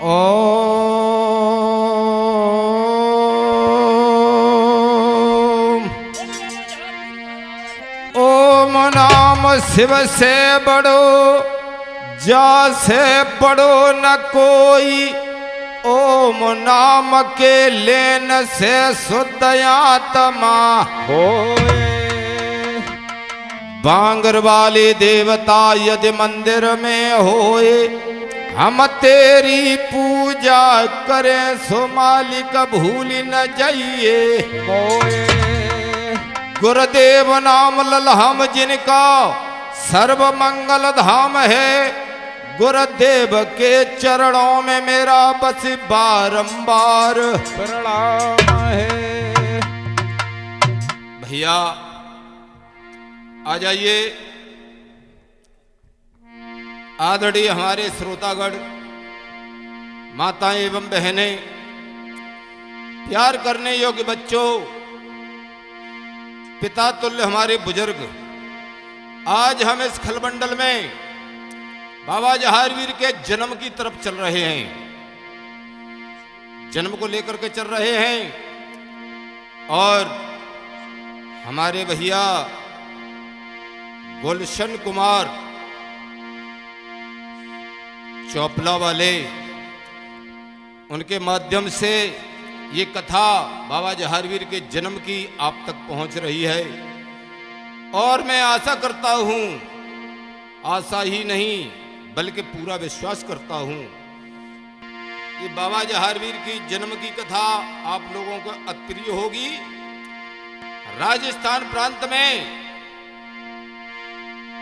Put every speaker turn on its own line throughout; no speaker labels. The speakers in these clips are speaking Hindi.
ओम नाम शिव से बड़ो जा से बड़ो न कोई। ओम नाम के लेन से शुद्ध आत्मा होए। बांगर वाले देवता यदि मंदिर में होए, हम तेरी पूजा करें सो मालिक भूल न जाइए होए। गुरुदेव नाम ललहम जिनका सर्व मंगल धाम है, गुरुदेव के चरणों में मेरा बस बारंबार प्रणाम है। भैया आ जाइए। आदरणीय हमारे श्रोतागण, माताएं एवं बहनें, प्यार करने योग्य बच्चों, पिता तुल्य हमारे बुजुर्ग, आज हम इस खलमंडल में बाबा जहारवीर के जन्म की तरफ चल रहे हैं। जन्म को लेकर के चल रहे हैं और हमारे भैया गुलशन कुमार चौपला वाले, उनके माध्यम से ये कथा बाबा जहारवीर के जन्म की आप तक पहुंच रही है। और मैं आशा करता हूं, आशा ही नहीं बल्कि पूरा विश्वास करता हूं, ये बाबा जहारवीर की जन्म की कथा आप लोगों को अप्रिय होगी। राजस्थान प्रांत में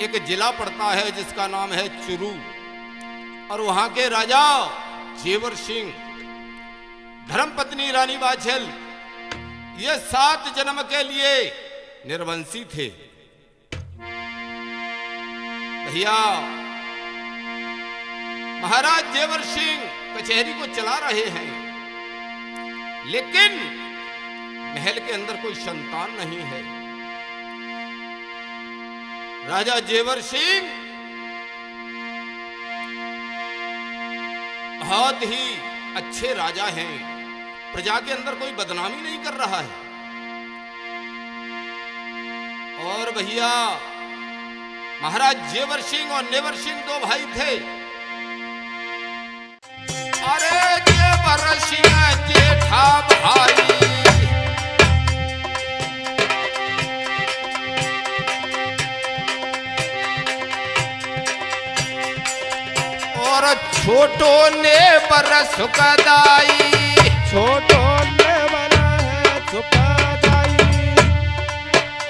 एक जिला पड़ता है जिसका नाम है चुरू, और वहां के राजा जेवर सिंह, धर्मपत्नी रानी बाछल, ये 7 जन्म के लिए निर्वंशी थे। भैया महाराज जेवर सिंह कचहरी को चला रहे हैं, लेकिन महल के अंदर कोई संतान नहीं है। राजा जेवर सिंह बहुत ही अच्छे राजा हैं, प्रजा के अंदर कोई बदनामी नहीं कर रहा है। और भैया महाराज जेवर सिंह और नेवर सिंह 2 भाई थे। अरे जेवर सिंह जेठा भाई, और छोटो ने बर सुखदाई,
छोटो ने बर है सुखदाई,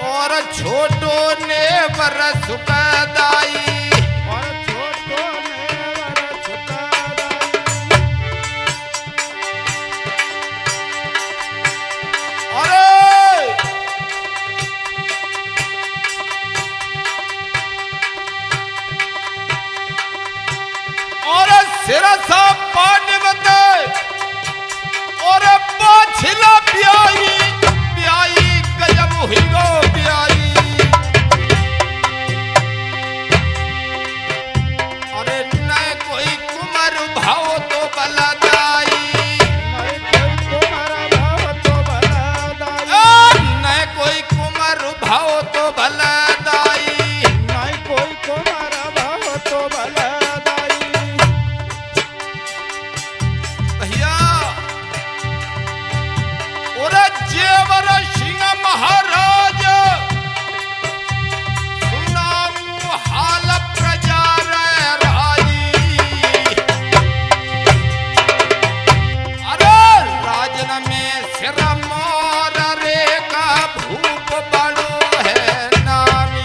और छोटो ने बर सुखदाई,
और छोटो ने बर सुखदाई।
अरे और सिरसा पानी बते, और पाछिला ब्याई ब्याई गजब हुई गो ब्याई। अरे न कोई कुमार भाव तो बलदाई,
नहीं कोई तुम्हारा भाव तो भलादाई,
न कोई कुमार भाव तो बलदाई।
नहीं कोई तुम्हारा भाव तो भलादाई।
भैया और जेवर सिंह महाराज सुनाऊ हाल प्रजा राई। अरे राजन में सिर मोर रे का भूप बड़ो है नामी।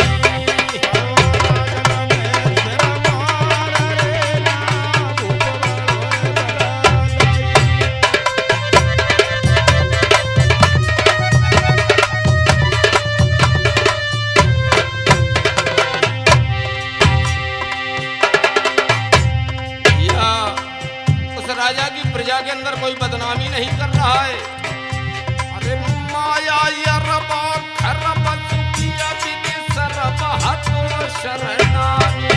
राजा की प्रजा के अंदर कोई बदनामी नहीं कर रहा है। अरे माया यरबा खरब सुखिया बिनि सरब हतो शरणामी।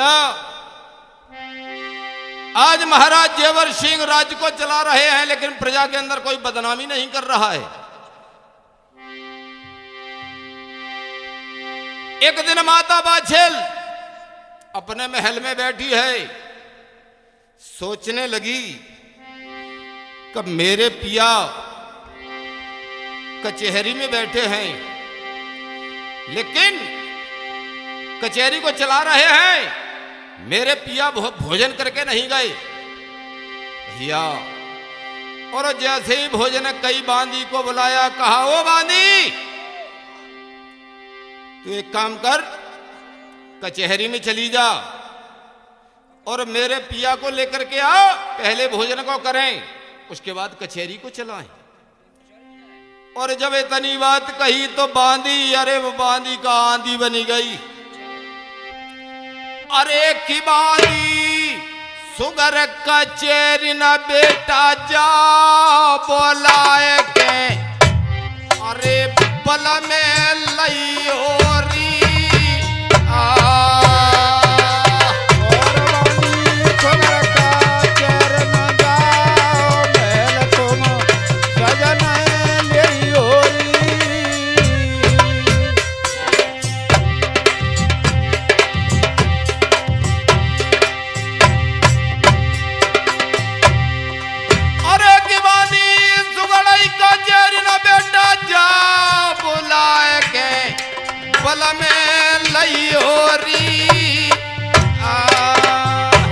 भैया आज महाराज जेवर सिंह राज्य को चला रहे हैं, लेकिन प्रजा के अंदर कोई बदनामी नहीं कर रहा है। एक दिन माता बाछेल अपने महल में बैठी है, सोचने लगी कि मेरे पिया कचहरी में बैठे हैं, लेकिन कचहरी को चला रहे हैं, मेरे पिया भोजन करके नहीं गए भैया। और जैसे ही भोजन कई बांदी को बुलाया, कहा ओ बांदी तू एक काम कर, कचहरी में चली जा और मेरे पिया को लेकर के आ, पहले भोजन को करें उसके बाद कचहरी को चलाएं। और जब इतनी बात कही तो बांदी, अरे वो बांदी का आंधी बनी गई। अरे की बांदी सुगर कचेरी न बेटा जा बोलाए के, अरे बल में लई हो री बल में लई हो री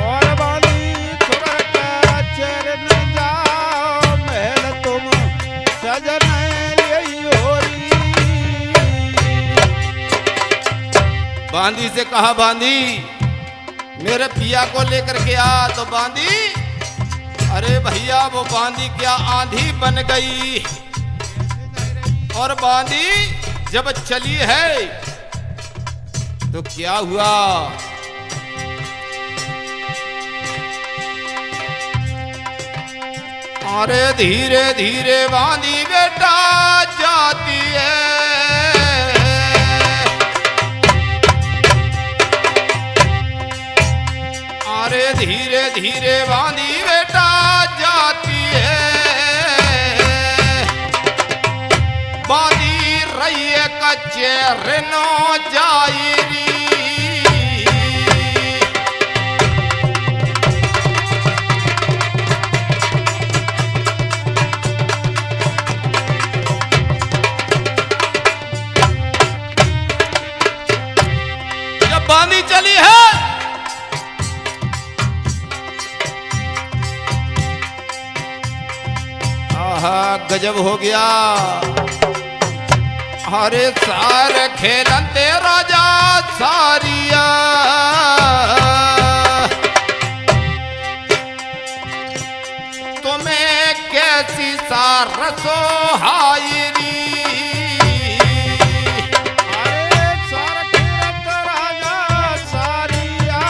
और बांदी सुगर का चरण जाओ, महल तुम सजन लई हो री।
बांदी से कहा बांदी मेरे पिया को लेकर के आ। तो बांदी, अरे भैया वो बांदी क्या आंधी बन गई। और बांदी जब चली है तो क्या हुआ, अरे धीरे धीरे बांदी बेटा जाती है, अरे धीरे धीरे बांदी बेटा जाती है। बांदी रही कच्चे रेनो जायरी, जब बांदी चली है आहा गजब हो गया। हरे सार खेलते राजा सारिया, तुम्हें कैसी सार सोहायरी।
अरे सार खेलत राजा सारिया,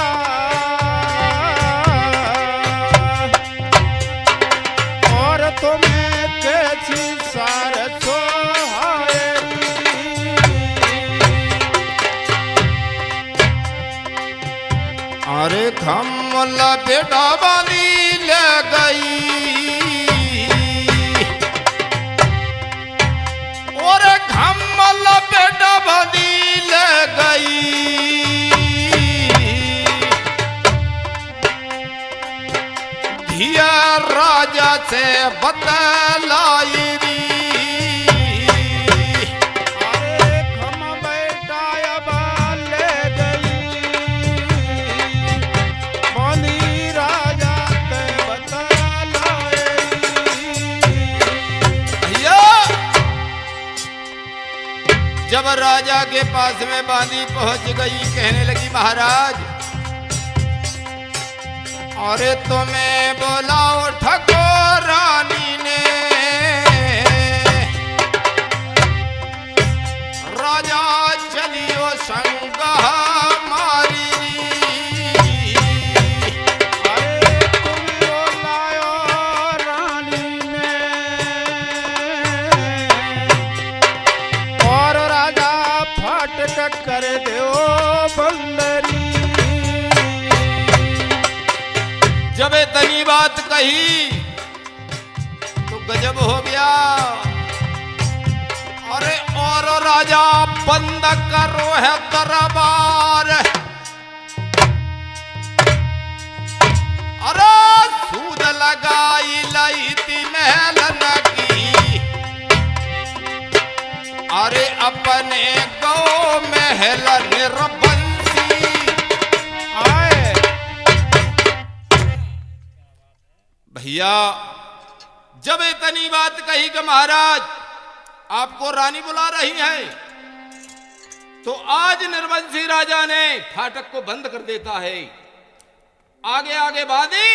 और तुम्हें कैसी सार
अरे खम्मल बेटा बांधी ले गई, और खम्मल बेटा बांधी ले गई। धिया राजा से बतलाई री, जब राजा के पास में बांदी पहुंच गई, कहने लगी महाराज अरे तुम्हें बोलाओ ठकुरानी ने। राजा चलियो संग हमारी,
अरे तुम बोलायो रानी ने, और राजा फाटक कर दो बंदरी।
जब इतनी बात कही तो गजब हो गया। अरे और राजा बंद करो है दरबार, अरे सूद लगाई लई थी महलन की, अरे अपने गौ महल निर्बंसी आए। भैया जब इतनी बात कही कि महाराज आपको रानी बुला रही है, तो आज निर्बंसी राजा ने फाटक को बंद कर देता है। आगे आगे बाधी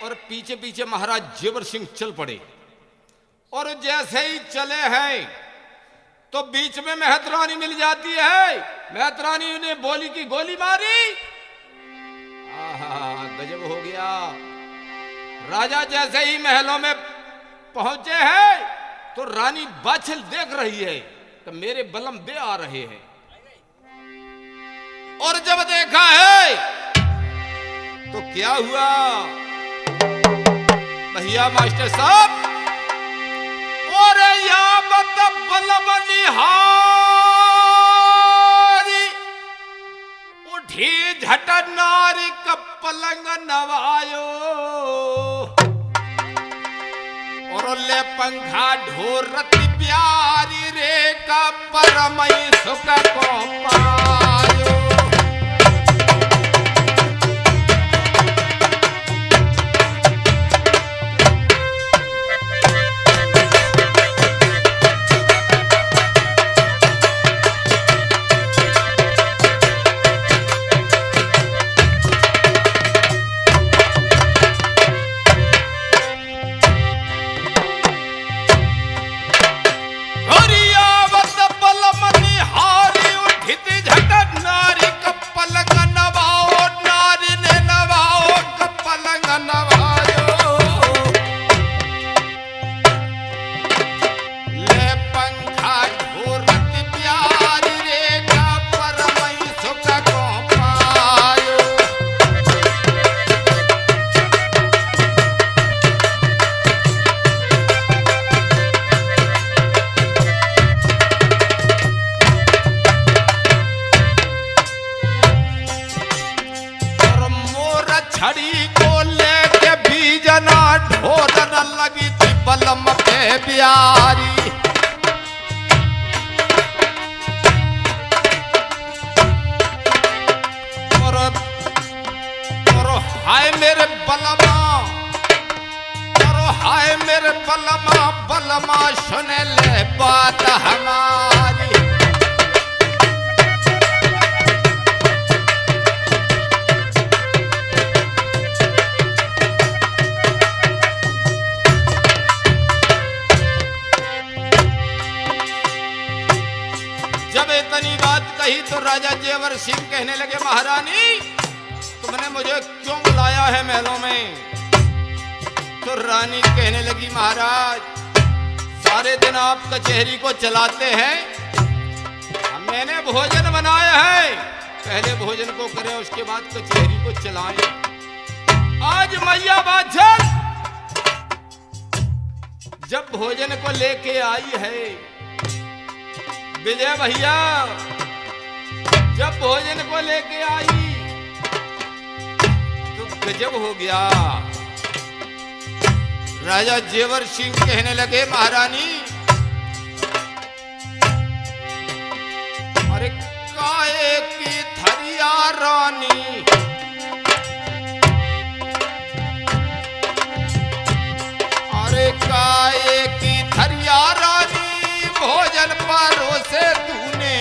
और पीछे पीछे महाराज जेवर सिंह चल पड़े। और जैसे ही चले हैं तो बीच में मेहतरानी मिल जाती है। मेहतरानी ने बोली की गोली मारी। आहा, गजब हो गया। राजा जैसे ही महलों में पहुंचे हैं तो रानी बाछल देख रही है कि मेरे बलम बे आ रहे हैं। और जब देखा है तो क्या हुआ भैया मास्टर साहब, और या बत बलम निहारी उठी झट नारी का पलंग नवायो, और ले पंखा ढोरत प्यारी रे का परमई सुख को पायो। छड़ी को लेके बीजना ढोरन लगी थी बलम पे प्यारी। और हाय मेरे बलमा, और हाय मेरे बलमा, बलमा सुन ले बात हमारी। जब इतनी बात कही तो राजा जेवर सिंह कहने लगे, महारानी तुमने मुझे क्यों बुलाया है महलों में? तो रानी कहने लगी, महाराज सारे दिन आप कचहरी को चलाते हैं, मैंने भोजन बनाया है, पहले भोजन को करें उसके बाद कचहरी को चलाएं। आज मैया बाछल जब भोजन को लेके आई है, विजय भैया जब भोजन को लेके आई तो गजब हो गया। राजा जेवर सिंह कहने लगे, महारानी अरे काहे की थरिया रानी, अरे काहे की थरिया रानी, भोजन परोसे तूने,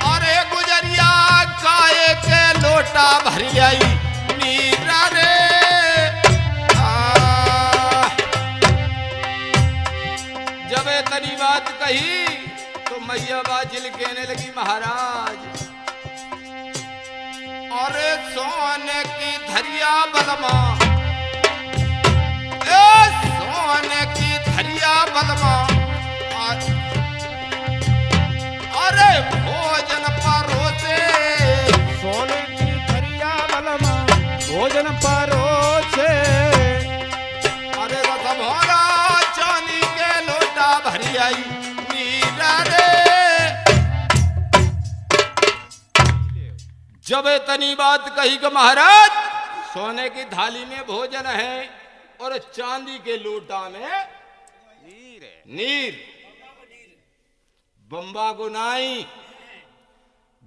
अरे गुजरिया काहे के लोटा भर आई मीरा रे। जब इतनी बात कही तो मैया बाजिल कहने लगी, महाराज अरे सोने की धरिया बलमा, सोने की धरिया बलमा, अरे भोजन परोसे,
सोने की थरिया बलमा, भोजन परोसे।
अरे रथ भरा चांदी के लोटा भरी आई मीरा रे। जब इतनी बात कही कि महाराज सोने की थाली में भोजन है और चांदी के लोटा में नीर, बम्बा को नाई,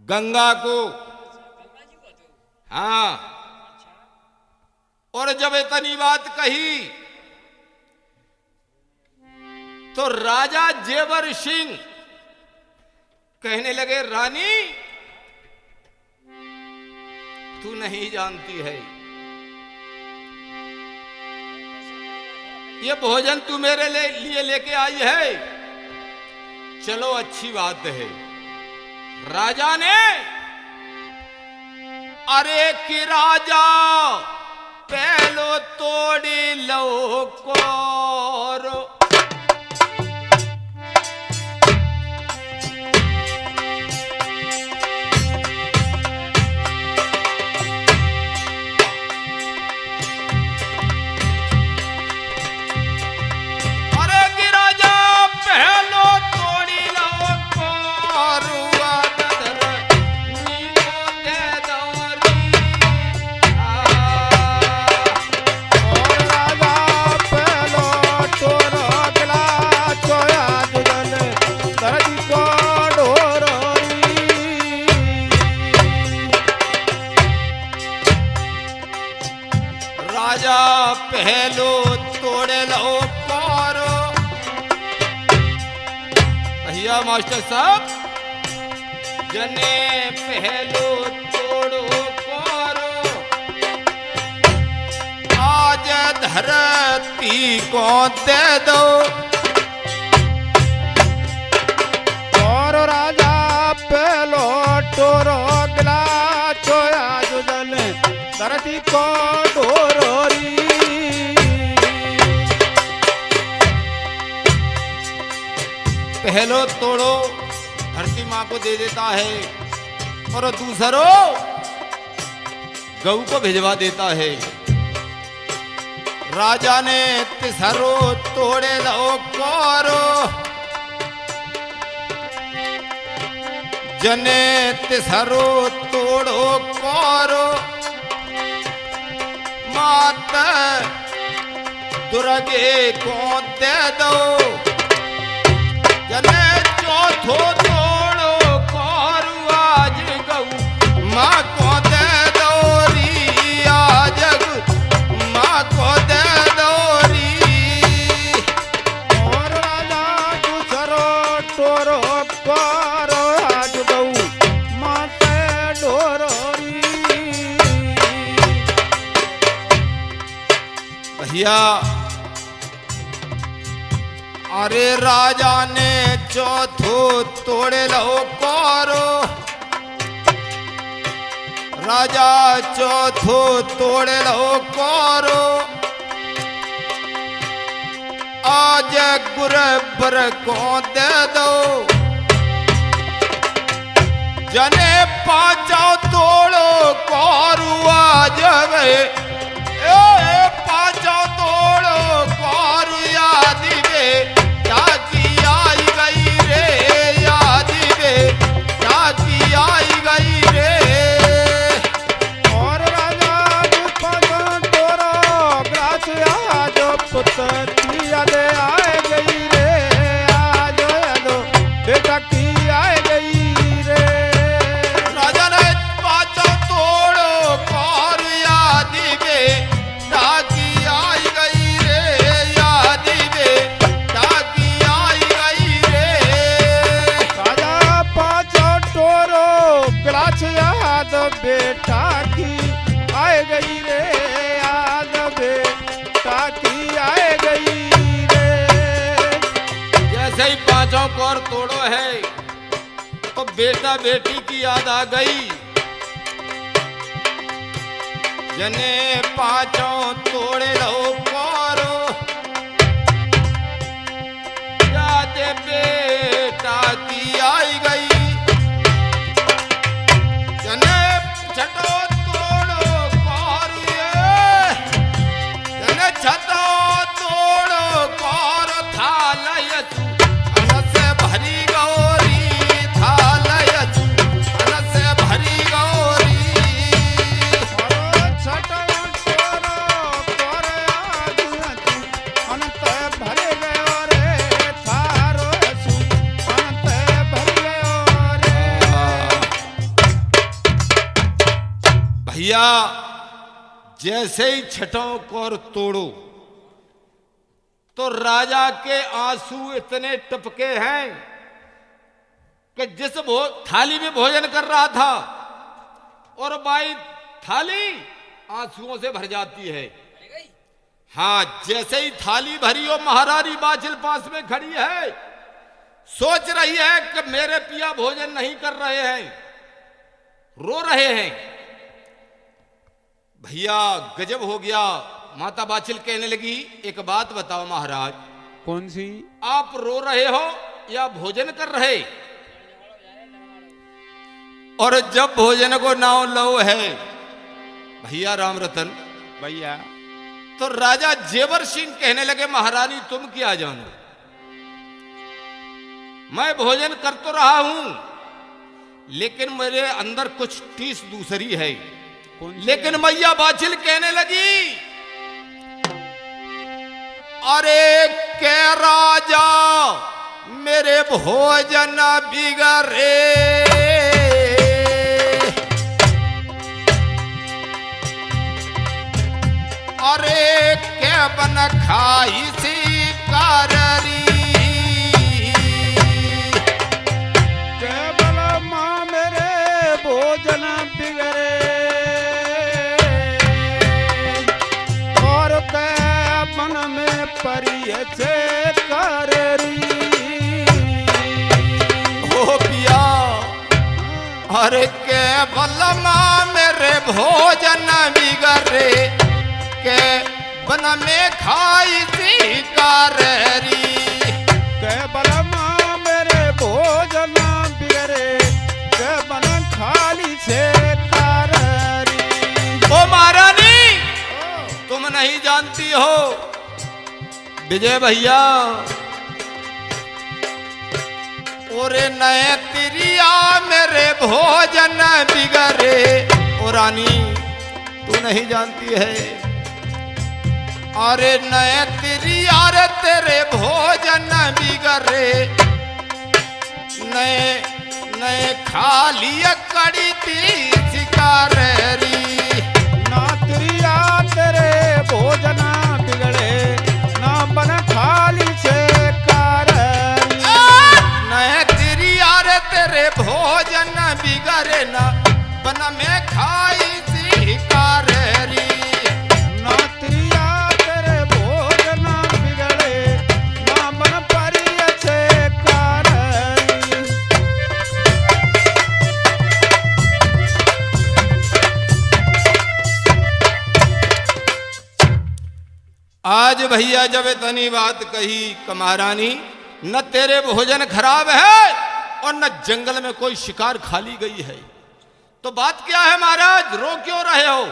गंगा को, हाँ। और जब इतनी बात कही तो राजा जेवर सिंह कहने लगे, रानी तू नहीं जानती है, ये भोजन तू मेरे लिए लेके आई है, चलो अच्छी बात है। राजा ने अरे कि राजा पहलो तोड़ी लो कोरो। पहलो तोड़े लो पारो। भैया मास्टर साहब, जने पहलो तोड़ो पारो, आज धरती को दे दो।
और राजा पहलो तोड़ो गला चोया जुदन धरती को डोरोरी।
पहलो तोड़ो धरती माँ को दे देता है और दूसरो गऊ को भिजवा देता है। राजा ने तिसरो तोड़े लो कोरो, जने तिसरो तोड़ो कोरो, मात दुर्गे को दे दो। जने चौथो तोड़ो कोरू, आज गऊ माँ को दे दो री, आज माँ को दे दो री।
और राजा दूसरो तोड़ो कोरो, आज गऊ माँ से डोरोरी।
भैया अरे राजा ने चौथो तोड़े लो कोरो, राजा चौथो तोड़े लो कोरो, आज गुरबर को दे दो। जने पांचो तोड़ो कोरू, आज पांचो तोड़ो कोरू, याद वे जाकी आई गई रे, याद वे जाकी आई गई रे।
और राजा पांचो तोड़ो ग्रास, आज पुत्र की याद आए गई रे, आज यादो बेटा की आए गई रे।
राजा ने पांचो तोड़ो कोरू, याद वे जाकी आई गई रे, याद वे जाकी आई गई रे।
राजा पांचो तोड़ो ग्रास, याद बेटा की आए गई रे, याद बेटा की आए गई रे।
जैसे ही पांचों कोर तोड़ो है तो बेटा बेटी की याद आ गई। जने पांचों तोड़े लो कोरो, याद बेटा की आई गई। जने छठो तोड़ो कोरो, भैया जैसे ही छठों को तोड़ो तो राजा के आंसू इतने टपके हैं कि जिस थाली में भोजन कर रहा था और बाई थाली आंसुओं से भर जाती है। हाँ, जैसे ही थाली भरी हो महारानी बाछिल पास में खड़ी है, सोच रही है कि मेरे पिया भोजन नहीं कर रहे हैं, रो रहे हैं। भैया गजब हो गया। माता बाछिल कहने लगी, एक बात बताओ महाराज।
कौन सी?
आप रो रहे हो या भोजन कर रहे? और जब भोजन को नाव लो है भैया राम रतन
भैया,
तो राजा जेवर सिंह कहने लगे, महारानी तुम क्या जानो, मैं भोजन कर तो रहा हूं लेकिन मेरे अंदर कुछ टीस दूसरी है। लेकिन मैया बाछिल कहने लगी, अरे के राजा मेरे भोजन बिगड़े, अरे के बन खाई सी काररी,
केवल मां मेरे भोजन बिगड़े और के मन में परिय से कररी।
ओ पिया, अरे के बलमा मेरे भोजन बिगड़े के बन में खाई सी काररी,
के बलमा मेरे भोजन बिगड़े के बन खाली से काररी।
ओ महारानी तुम नहीं जानती हो विजय भैया, ओरे नए तिरिया मेरे भोजन बिगड़े। ओ रानी तू नहीं जानती है, अरे नए तिरिया रे तेरे भोजन बिगड़े, नए नए खाली कड़ी थी शिकाररी,
ना तिरिया तेरे भोजन बिगड़े ना बन खाली से काररी।
नए तिरिया रे तेरे भोजन बिगड़े ना बन में खाई सी काररी,
ना तिरिया तेरे भोजन बिगड़े ना बन परिय से काररी।
आज भैया जब इतनी बात कही कमारानी, न तेरे भोजन खराब है और न जंगल में कोई शिकार खाली गई है, तो बात क्या है महाराज, रो क्यों रहे हो?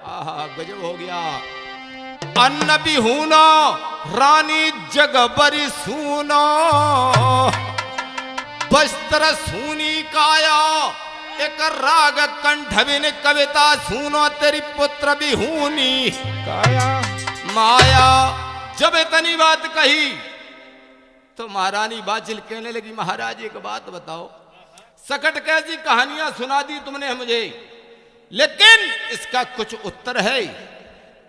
आहा गजब हो गया। अन्न बिहूनो रानी जग बरी सूनो, वस्त्र सूनी काया एक राग कंठविन कविता सुनो, तेरी पुत्र बिहूनी
काया
माया। जब इतनी बात कही तो महारानी बाछिल कहने लगी, महाराज एक बात बताओ, सकट कैसी कहानियां सुना दी तुमने मुझे, लेकिन इसका कुछ उत्तर है।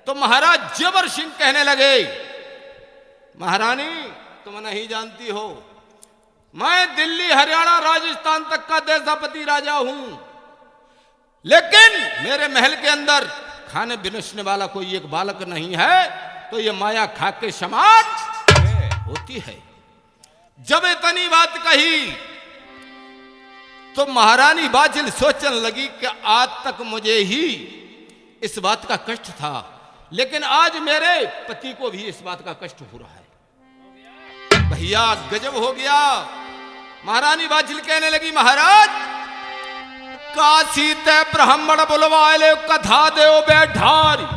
तो महाराज जेवर सिंह कहने लगे, महारानी तुम नहीं जानती हो, मैं दिल्ली हरियाणा राजस्थान तक का देशापति राजा हूं, लेकिन मेरे महल के अंदर खाने बिनसने वाला कोई एक बालक नहीं है, तो ये माया खा के समान होती है। जब इतनी बात कही तो महारानी बाछिल सोचने लगी कि आज तक मुझे ही इस बात का कष्ट था, लेकिन आज मेरे पति को भी इस बात का कष्ट हो रहा है। भैया गजब हो गया। महारानी बाछिल कहने लगी, महाराज काशी ते ब्राह्मण बुलवाए कथा देव बैठारी,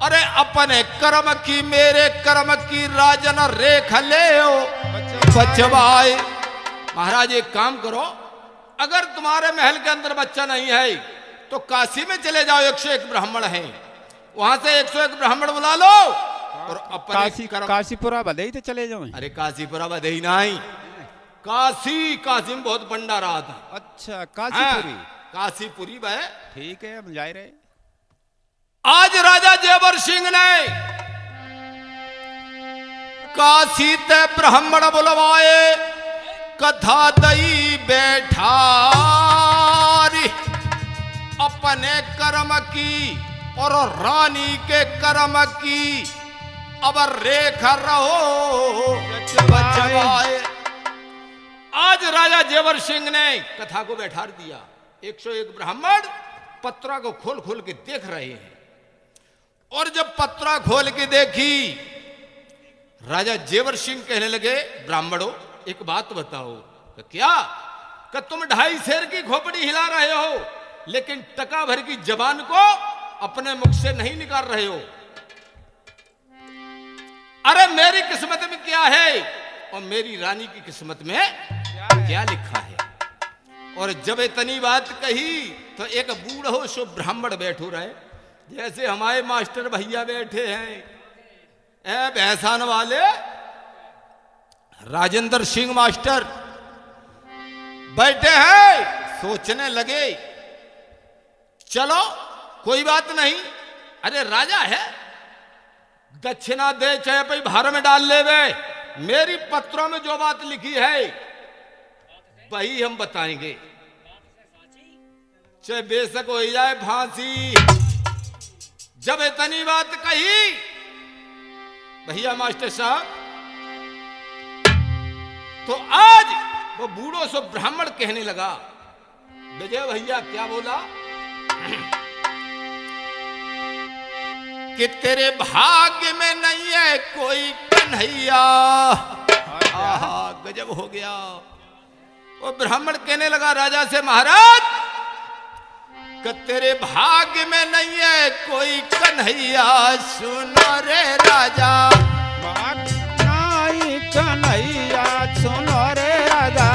अरे अपने कर्म की मेरे कर्म की राजन रेख ले बचवाए। महाराज एक काम करो, अगर तुम्हारे महल के अंदर बच्चा नहीं है तो काशी में चले जाओ, 101 ब्राह्मण हैं, वहां से 101 ब्राह्मण बुला लो और अपने
काशीपुरा बधई तो चले जाओ।
अरे काशीपुरा बधई नहीं, काशी में बहुत बंडा रहा था।
अच्छा काशीपुरी।
काशीपुरी वह
ठीक है, हम जा रहे।
आज राजा जेवर सिंह ने काशी ते ब्राह्मण बुलवाए, कथा दई बैठारी, अपने कर्म की और रानी के कर्म की अब रेख रहो बचवाए। आज राजा जेवर सिंह ने कथा को बैठा दिया। 101 ब्राह्मण पत्रा को खोल खोल के देख रहे हैं, और जब पत्रा खोल के देखी, राजा जेवर सिंह कहने लगे, ब्राह्मणों एक बात बताओ। क्या? कि तुम 2.5 शेर की खोपड़ी हिला रहे हो, लेकिन टका भर की जबान को अपने मुख से नहीं निकाल रहे हो। अरे मेरी किस्मत में क्या है और मेरी रानी की किस्मत में क्या लिखा है? और जब इतनी बात कही तो एक बूढ़ो सो ब्राह्मण बैठो रहे, जैसे हमारे मास्टर भैया बैठे हैं, भैंसान वाले राजेंद्र सिंह मास्टर बैठे हैं। सोचने लगे, चलो कोई बात नहीं, अरे राजा है, दक्षिणा दे चाहे भाई भार में डाल ले वे, मेरी पत्रों में जो बात लिखी है वही हम बताएंगे, चाहे बेशक हो जाए फांसी। जब इतनी बात कही भैया मास्टर साहब, तो आज वो बूढ़ो सो ब्राह्मण कहने लगा, विजय भैया क्या बोला कि तेरे भाग्य में नहीं है कोई कन्हैया। आहा, गजब हो गया। वो ब्राह्मण कहने लगा राजा से, महाराज कि तेरे भाग्य में नहीं है कोई कन्हैया, सुनो रे राजा,
नहीं कन्हैया, सुनो रे राजा।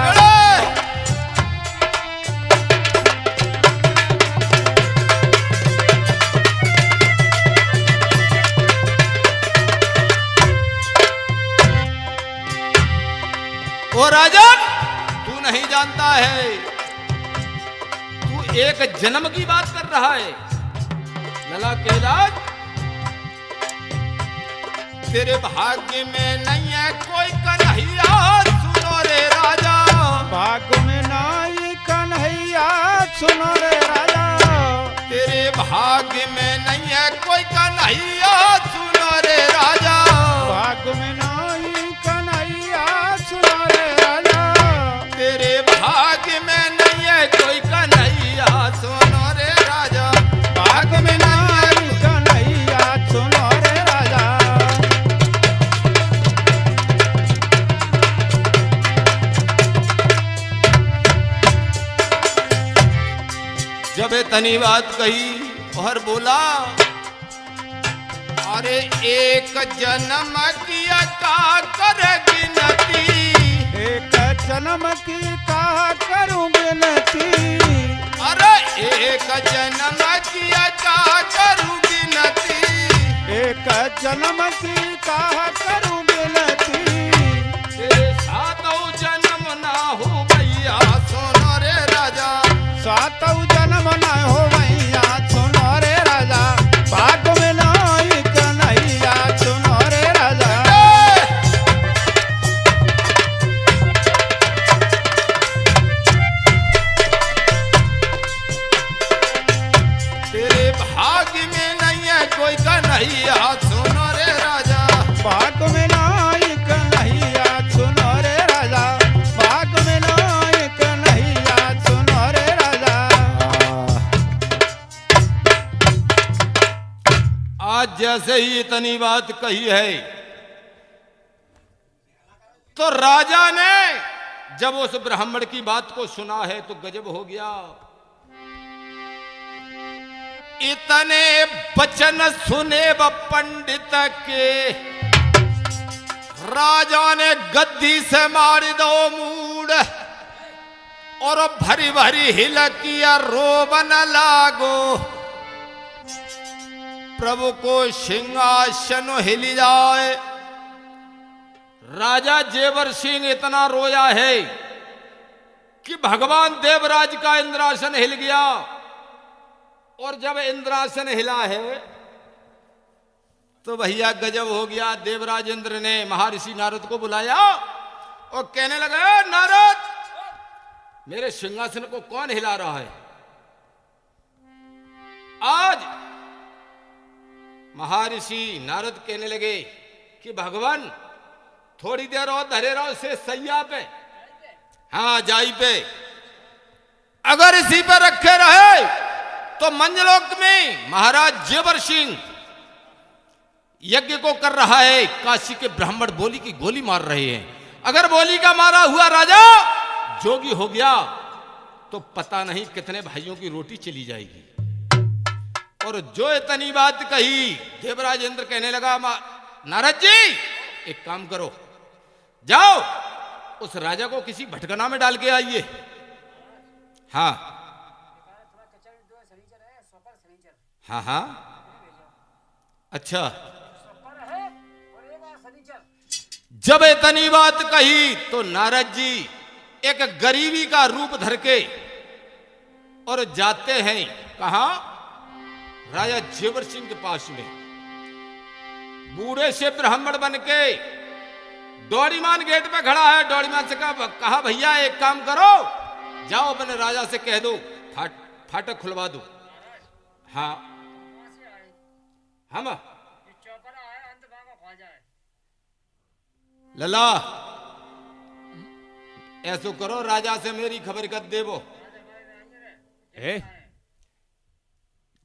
ओ राजन, तू नहीं जानता है, तू एक जन्म की बात कर रहा है। लला कैलाश, तेरे भाग्य में नहीं है कोई कन्हैया, सुनो रे राजा,
भाग्य में नहीं कन्हैया, सुनो रे राजा,
तेरे भाग्य में नहीं है कोई कन्हैया, सुनो रे राजा,
भाग्य में नहीं कन्हैया, सुनो रे राजा,
तेरे भाग्य में नहीं है कोई कन्हैया, सुनो रे राजा,
भाग्य में नहीं कन्हैया, सुनो रे राजा।
जब इतनी बात कही और बोला, अरे एक जन्म किया का कर गिनती,
एक जन्म की का करूं गिनती,
अरे एक जन्म किया का करूं गिनती,
एक जन्म की का करूं गिनती,
तेरे सातों जन्म ना हो भैया, सुनो रे राजा,
सातों जन्म न हो भैया, सुनो रे राजा, भाग्य में नहीं कन्हैया, सुनो रे राजा।
तेरे भाग्य में नहीं है कोई कन्हैया, सुनो रे राजा,
भाग्य में नहीं कन्हैया, सुनो रे राजा, भाग्य में नहीं कन्हैया, सुनो रे राजा।
आज जैसे ही इतनी बात कही है, तो राजा ने जब उस ब्राह्मण की बात को सुना है तो गजब हो गया। इतने वचन सुने व पंडित के, राजा ने गद्दी से मार दो मूड, और भरी भरी हिल किया रोबन लागो, प्रभु को सिंहासन हिल जाए। राजा जेवर सिंह इतना रोया है कि भगवान देवराज का इंद्रासन हिल गया, और जब इंद्रासन हिला है तो भैया गजब हो गया। देवराज इंद्र ने महर्षि नारद को बुलाया और कहने लगा, नारद मेरे सिंहासन को कौन हिला रहा है? आज महर्षि नारद कहने लगे कि भगवान थोड़ी देर और धरे रहो से सैया पे, हाँ जाई पे, अगर इसी पर रखे रहे तो मंजलोक में महाराज जेवर सिंह यज्ञ को कर रहा है, काशी के ब्राह्मण बोली की गोली मार रहे हैं। अगर बोली का मारा हुआ राजा जोगी हो गया तो पता नहीं कितने भाइयों की रोटी चली जाएगी। और जो इतनी बात कही, देवराज इंद्र कहने लगा, नारद जी एक काम करो, जाओ उस राजा को किसी भटकना में डाल के आइए। हाँ हाँ हाँ, अच्छा। जब इतनी बात कही तो नारद जी एक गरीबी का रूप धर के और जाते हैं कहां? राजा जेवर सिंह के पास में। बूढ़े से ब्राह्मण बन के डोरीमान गेट पे खड़ा है। डोरीमान से कहा भैया एक काम करो, जाओ अपने राजा से कह दो फाटक खुलवा दो। हाँ हम लला ऐसो करो, राजा से मेरी खबर कर देवो।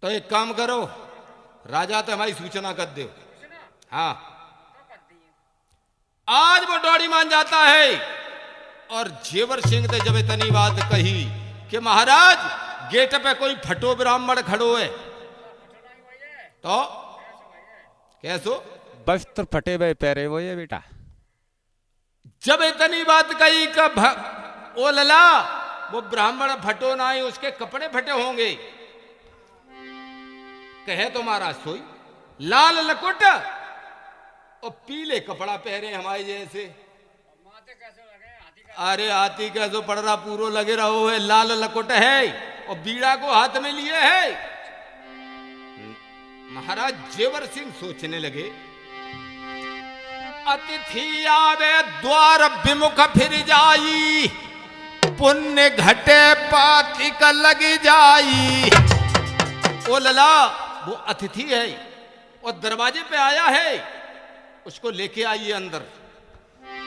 तो एक काम करो, राजा तो हमारी सूचना कर दो। हाँ आज वो डोरी मान जाता है। और जेवर सिंह ने जब इतनी बात कही कि महाराज गेट पे कोई फटो ब्राह्मण खड़ो है, तो कैसो
वस्त्र फटे हुए पैरे वो ये बेटा।
जब इतनी बात कही कि ओ लला वो ब्राह्मण फटो ना ही, उसके कपड़े फटे होंगे। कहे तो महाराज सोई लाल लकुट और पीले कपड़ा पहरे हमारे जैसे। अरे हाथी कैसो पड़ रहा, पूरो लगे रहो है, लाल लकुट है और बीड़ा को हाथ में लिए है। महाराज जेवर सिंह सोचने लगे, अतिथि आवे द्वार विमुख फिर जाई, पुण्य घटे पाती का लगी जाई। ओ लला वो अतिथि है और दरवाजे पे आया है, उसको लेके आइए अंदर।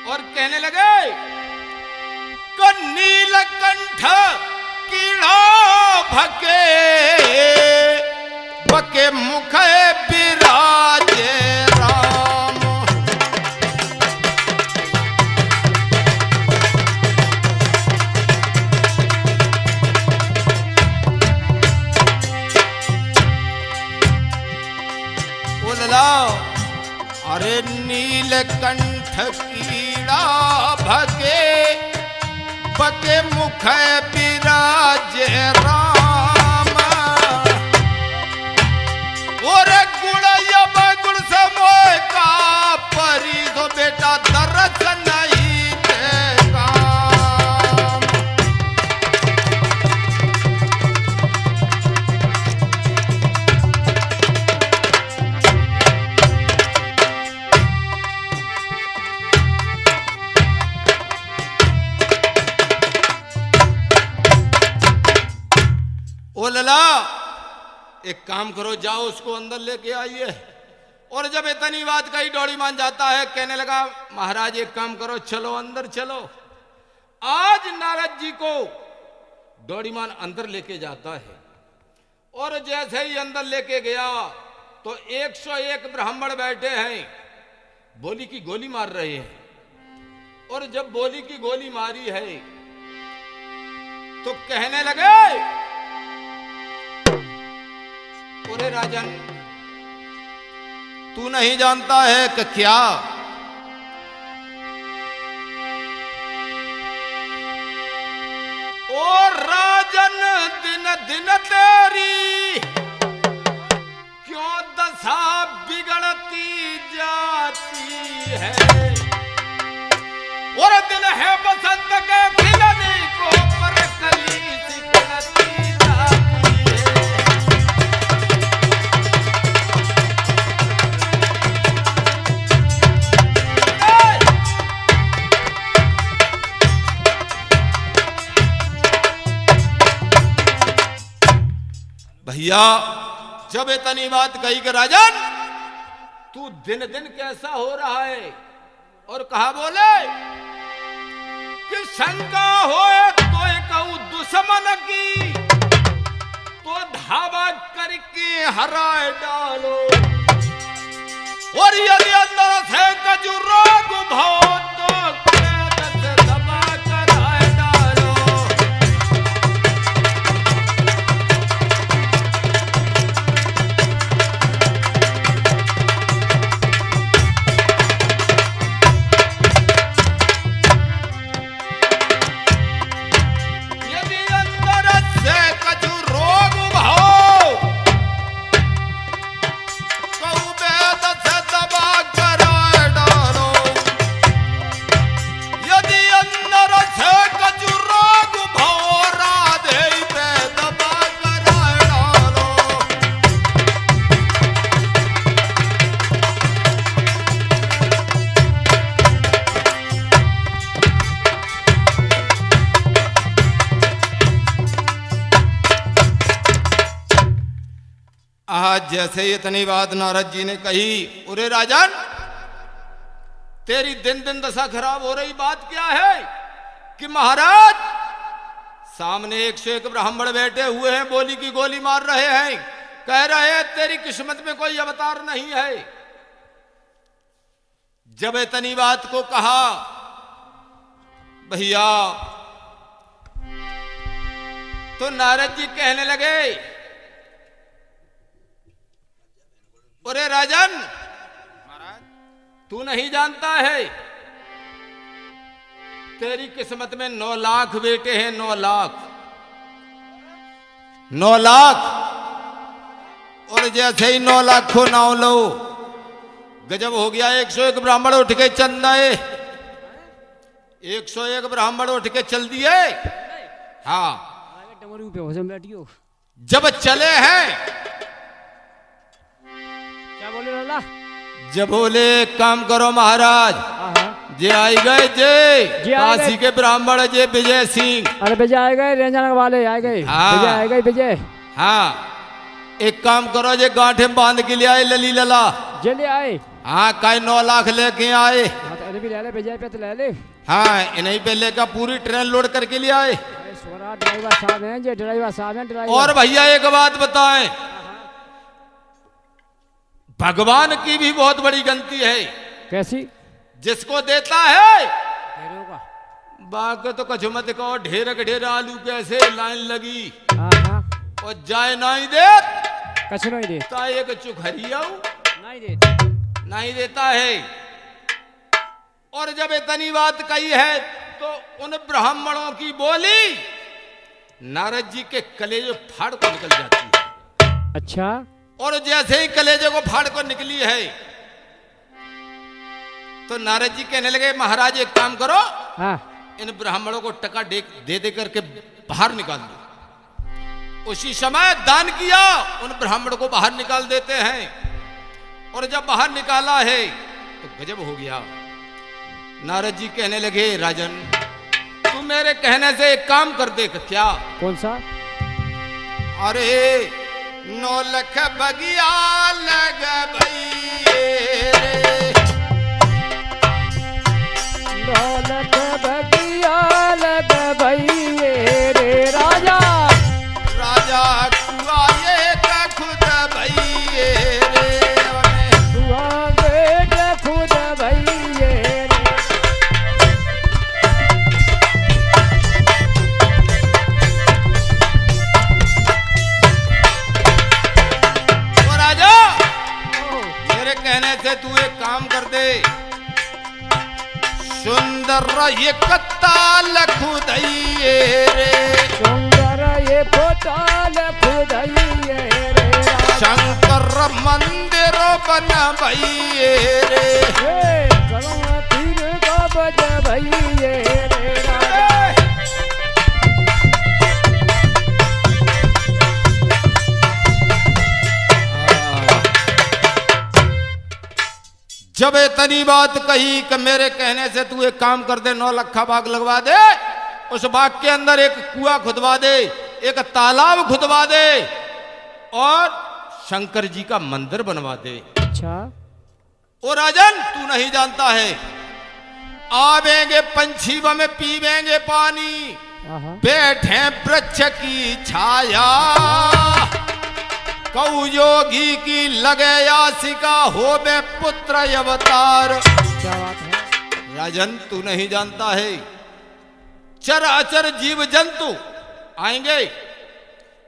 और कहने लगे, नीलकंठ कीड़ा भके बके मुख बिराजे राम। बोला अरे नीलकंठ कीड़ा भके बके मुख बिराजे राम। और गुण समोय का परी तो बेटा दरस नहीं देगा। ओ लला एक काम करो, जाओ उसको अंदर लेके आइए। और जब इतनी बात कही डोरी मान जाता है, कहने लगा महाराज एक काम करो, चलो अंदर चलो। आज नारद जी को डोरीमान अंदर लेके जाता है। और जैसे ही अंदर लेके गया तो 101 ब्राह्मण बैठे हैं, बोली की गोली मार रहे हैं। और जब बोली की गोली मारी है तो कहने लगे, अरे राजन तू नहीं जानता है कि क्या ओ राजन दिन दिन तेरी क्यों दशा बिगड़ती जाती है। और दिन है बसंत के खिलने को पर कली सिकलती जाती है। भैया जब इतनी बात कही कि राजन तू दिन दिन कैसा हो रहा है, और कहा बोले कि शंका होए तो कहूं दुश्मन की, तो धावा करके हराए डालो, और यदि अंदर से कजू रोग भो तो कैद से दबा कर आए डालो। यदि अंदर से कजू रोग भो कहूं वेद से दबा कर आए डालो, यदि अंदर से कजू रोग भो राधे पे दबा कर आए डालो। आज जैसे ही इतनी बात नारद जी ने कही, अरे राजन तेरी दिन दिन दशा खराब हो रही, बात क्या है? कि महाराज सामने 101 ब्राह्मण बैठे हुए हैं, बोली की गोली मार रहे हैं, कह रहे हैं तेरी किस्मत में कोई अवतार नहीं है। जब इतनी बात को कहा भैया तो नारद जी कहने लगे, अरे राजन तू नहीं जानता है तेरी किस्मत में 9 लाख बेटे हैं, 9 लाख 9 लाख, और जैसे ही 9 लाख को 9 लो गजब हो गया। 101 ब्राह्मण उठ के चंदाए, 101 ब्राह्मण उठ के चल दिए। हाँ
डमरू पे हो बैठियो।
जब चले हैं,
क्या बोले लाला?
जब बोले काम करो महाराज, जे आई गए जे काशी के ब्राह्मण जे विजय सिंह।
अरे विजय आए गए, रेंजन वाले आए गए।
हाँ।
विजय आए गए विजय।
हाँ एक काम करो, जे गांठे बांध के ले आए लली लला।
जे ले आए।
हाँ काई 9 लाख लेके आए।
हाँ तो इन्हें भी ले ले, विजय पे तो ले ले।
हाँ इन्हीं पे लेकर पूरी ट्रेन लोड करके ले आए।
सोरा ड्राइवर साहब हैं, जे ड्राइवर साहब हैं ड्राइवर।
और भैया एक बात बताएं, भगवान की भी बहुत बड़ी गलती है।
कैसी?
जिसको देता है
ढेरों का।
बाकी तो कछु मत कहो, ढेर के ढेर आलू कैसे लाइन लगी,
हाँ
और जाए नहीं दे
कछु नहीं दे,
ता एक चुखरिया
नहीं दे,
नहीं देता है। और जब इतनी बात कही है तो उन ब्राह्मणों की बोली नारद जी के कलेजे फाड़ को निकल जाती है।
अच्छा।
और जैसे ही कलेजे को फाड़ को निकली है तो नारद जी कहने लगे, महाराज एक काम करो,
हाँ।
इन ब्राह्मणों को टका दे करके बाहर निकाल दो। उसी समय दान किया, उन ब्राह्मणों को बाहर निकाल देते हैं। और जब बाहर निकाला है तो गजब हो गया। नारद जी कहने लगे, राजन तू मेरे कहने से एक काम कर दे। क्या?
कौन सा?
अरे 9 लाख बगिया लग भई रे,
9 लाख बगिया लग भई रे राजा,
राजा कुआए का खुद भई रे,
कुआए का खुद भई रे।
ओ राजा मेरे कहने से तू एक काम कर दे, सुंदर ये कत्ताल खुदाइए रे,
सुंदर ये कोताल खुदाइए रे,
शंकर मंदिर बनवाइए रे,
करुण तीर का बज भइए रे राजा।
जब इतनी बात कही कि मेरे कहने से तू एक काम कर दे, 9 लाख बाग लगवा दे, उस बाग के अंदर एक कुआं खुदवा दे, एक तालाब खुदवा दे, और शंकर जी का मंदिर बनवा दे।
अच्छा।
ओ राजन, तू नहीं जानता है, आवेंगे पंछी में पीवेंगे पानी,
आहा।
बैठे वृक्ष की छाया, कऊ योगी की लगे यासिका, होवे पुत्र अवतार।
क्या बात है।
राजन, तू नहीं जानता है, चर अचर जीव जंतु आएंगे,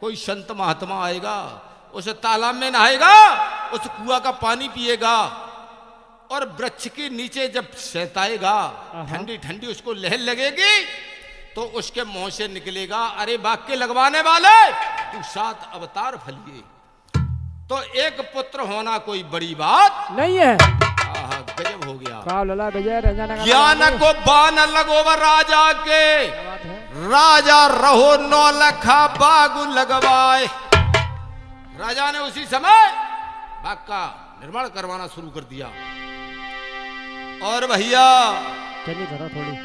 कोई संत महात्मा आएगा, उस तालाब में नहाएगा, उस कुआं का पानी पिएगा, और वृक्ष के नीचे जब सहताएगा, ठंडी ठंडी उसको लहर लगेगी, तो उसके मुंह से निकलेगा, अरे वाक्य लगवाने वाले, तू 7 अवतार फलिए। तो एक पुत्र होना कोई बड़ी बात
नहीं है।
आहा, गजब हो गया।
काव लला विजय रंजन का
ज्ञान को बान लगो व राजा के,
क्या बात है।
राजा रहो 9 लखा बागु लगवाए। राजा ने उसी समय बाग का निर्माण करवाना शुरू कर दिया। और भैया
चलिए करो थोड़ी।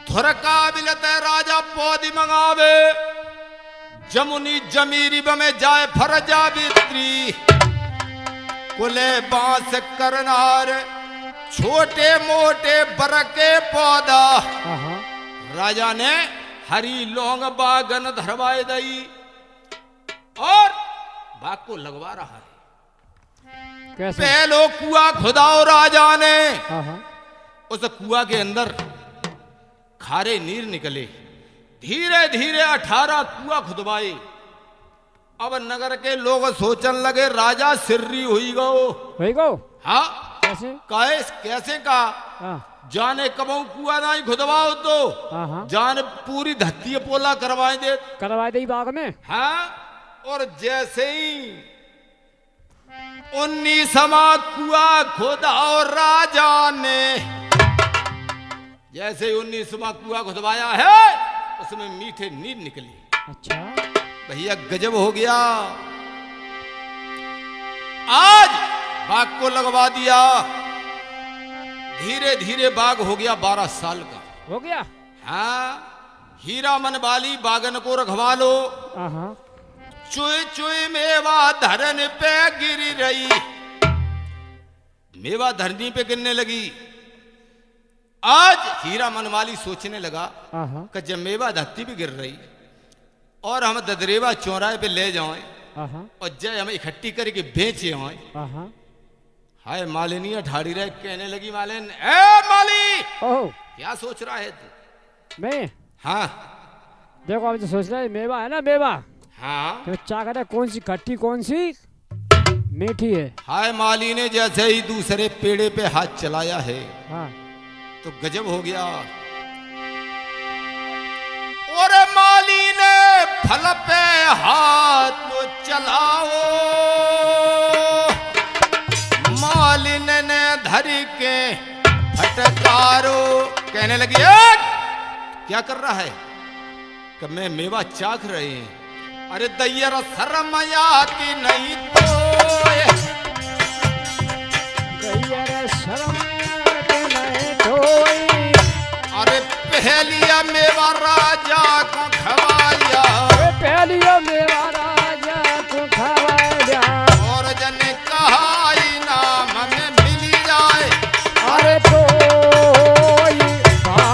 धुर का बिलत राजा पौधी मंगावे, जमुनी जमीरी में जाए फरजा बित्री, कुले बांस करनार, छोटे मोटे बरके पौधा।
आहा।
राजा ने हरी लौंग बागन धरवाए दई, और बाग को लगवा रहा है।
कैसे।
पहलो कुआ खुदाओ राजा ने,
आहा।
उस कुआ के अंदर खारे नीर निकले, धीरे धीरे 18 कुआ खुदवाए। अब नगर के लोग सोचन लगे, राजा सिर्री हुई गो।
वही को।
हाँ,
कैसे।
कैसे का
हाँ।
जाने कबू कुआ नहीं खुदवाओ तो
आहा।
जाने पूरी धत्ती पोला करवाए दे।
करवा दे बाग में।
हाँ, और जैसे ही 19वां कुआ खुदाओ राजा ने, जैसे ही 19वां कुआ खुदवाया है, उसमें मीठे नीर निकली।
अच्छा।
भैया गजब हो गया। आज बाग को लगवा दिया, धीरे धीरे बाग हो गया 12 साल का।
हो गया।
हाँ, हीरा मन वाली बागन को रखवा लो।
आहा।
चुई चुई मेवा धरन पे गिरी रही, मेवा धरनी पे गिरने लगी। आज हीरा मनवाली सोचने लगा
आहा।
कि जब मेवा धरती पे गिर रही और हम ददरेवा चौराहे पे ले जाएं
आहा।
और जय हम इकट्ठी करके बेचे आए।
आहा।
हाय मालिनी ठाड़ी रह कहने लगी, मालिन ए माली,
ओह।
क्या सोच रहा है तू?
मैं
हाँ
देखो, अब तो सोच रहे मेवा है ना, मेवा
हाँ।
तो चाह करे कौन सी खट्टी कौन सी मीठी है।
हाय माली ने जैसे ही दूसरे पेड़े पे हाथ चलाया है,
हाँ।
तो गजब हो गया। और माली ने फल पे हाथ तो चलाओ, मालिन ने धरी के फटकारो, कहने लगी क्या कर रहा है? कि मैं मेवा चाख रहे हैं। अरे दैयर शर्म आती नहीं तो,
दैयर शर्म नहीं कोई,
अरे पहलिया मेवा राजा को खवाया,
पहलियो मेवा राजा को खवाया,
और जन कहा इनाम में मिल जाए।
अरे तो भाई।